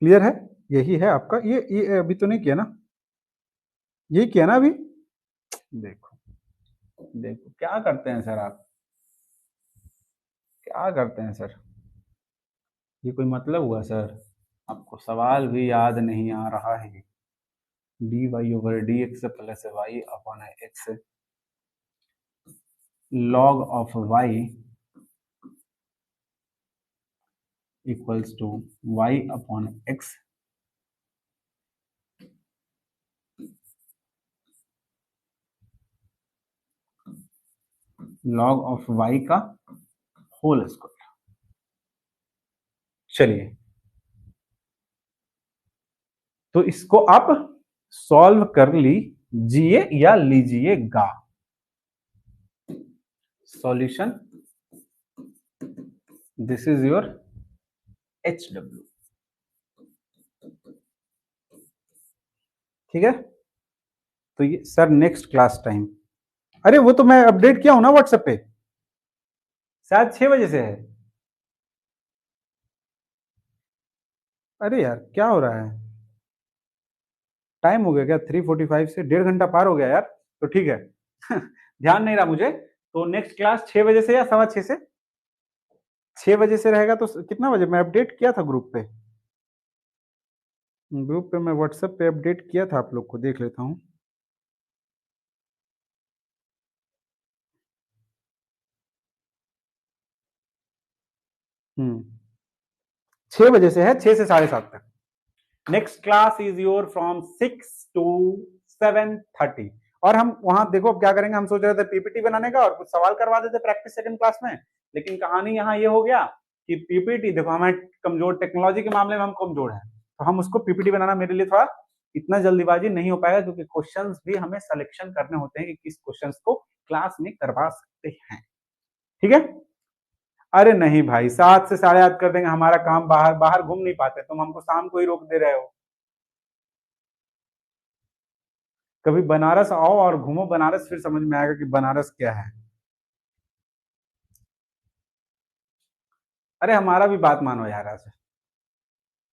Clear है? यही है आपका, ये अभी तो नहीं किया ना, यही किया ना अभी? देखो देखो क्या करते हैं सर आप, क्या करते हैं सर, ये कोई मतलब हुआ सर? आपको सवाल भी याद नहीं आ रहा है? D y over d x plus y upon x log of y equals to y upon x log of y का होल स्क्वायर। चलिए, तो इसको आप सॉल्व कर लीजिए या लीजिएगा। Solution, this is your HW। ठीक है, तो ये सर नेक्स्ट क्लास टाइम, अरे वो तो मैं अपडेट किया हूं ना व्हाट्सएप पे, शायद 6 बजे से है। अरे यार क्या हो रहा है? टाइम हो गया क्या? 3:45 से 1.5 घंटा पार हो गया यार, तो ठीक है। ध्यान नहीं रहा मुझे। तो नेक्स्ट क्लास 6 बजे से या 6:15 से? 6 बजे से रहेगा तो कितना बजे? मैं अपडेट किया था ग्रुप पे। ग्रुप पे मैं व्हाट्सएप पे अपडेट किया था, आप लोग को देख लेता हूँ। हम्म 6 बजे से है, 6 से 7:30 तक। Next class is your from 6 to 7:30। और हम वहां देखो अब क्या करेंगे, हम सोच रहे थे पीपीटी बनाने का और कुछ सवाल करवा देते प्रैक्टिस सेकंड क्लास में, लेकिन कहानी यहाँ ये हो गया कि पीपीटी देखो हमें कमजोर, टेक्नोलॉजी के मामले में हम कमजोर हैं, तो हम उसको पीपीटी बनाना मेरे लिए थोड़ा इतना जल्दीबाजी नहीं हो पाएगा, क्योंकि क्वेश्चंस भी हमें सिलेक्शन करने होते हैं कि किस क्वेश्चंस को क्लास में करवा सकते हैं। ठीक है? अरे नहीं भाई, 7 से 8:30 कर देंगे, हमारा काम बाहर बाहर घूम नहीं पाते, तुम हमको शाम को ही रोक दे रहे हो। कभी बनारस आओ और घूमो बनारस, फिर समझ में आएगा कि बनारस क्या है। अरे हमारा भी बात मानो यार, आज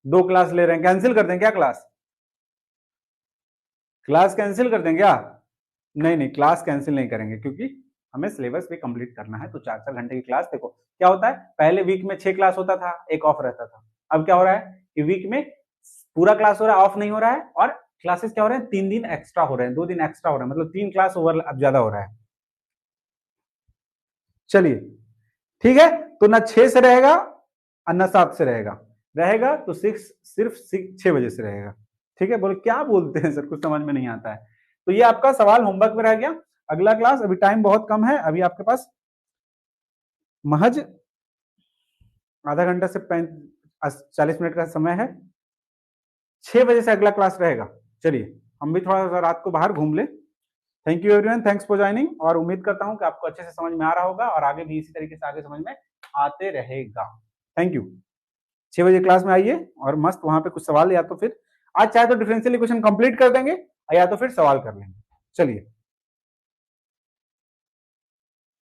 2 क्लास ले रहे हैं, कैंसिल कर दें क्या क्लास? क्लास कैंसिल कर दें क्या? नहीं नहीं, क्लास कैंसिल नहीं करेंगे, क्योंकि हमें सिलेबस भी कंप्लीट करना है। तो 4-4 घंटे की क्लास, देखो क्या होता है, पहले वीक में 6 क्लास होता था, एक ऑफ रहता था। अब क्या हो रहा है कि वीक में पूरा क्लास हो रहा है, ऑफ नहीं हो रहा है, और क्लासेस क्या हो रहे हैं, 3 दिन एक्स्ट्रा हो रहे हैं, 2 दिन एक्स्ट्रा हो रहे हैं, मतलब 3 क्लास ओवर अब ज्यादा हो रहा है। चलिए ठीक है, तो ना 6 से रहेगा और ना 7 से रहेगा, रहेगा तो सिर्फ 6 बजे से रहेगा। ठीक है, बोले क्या बोलते हैं सर, कुछ समझ में नहीं आता है। तो ये आपका सवाल होमवर्क में रह गया। अगला क्लास, अभी टाइम बहुत कम है, अभी आपके पास महज आधा घंटा से 40 मिनट का समय है। 6 बजे से अगला क्लास रहेगा। चलिए हम भी थोड़ा सा रात को बाहर घूम ले। Thank you everyone, thanks for joining, और उम्मीद करता हूं कि आपको अच्छे से समझ में आ रहा होगा और आगे भी इसी तरीके से आगे समझ में आते रहेगा। Thank you. 6 बजे क्लास में आइए और मस्त वहां पे कुछ सवाल, या तो फिर आज चाहे तो डिफरेंशियल इक्वेशन कंप्लीट कर देंगे या तो फिर सवाल कर लेंगे। चलिए।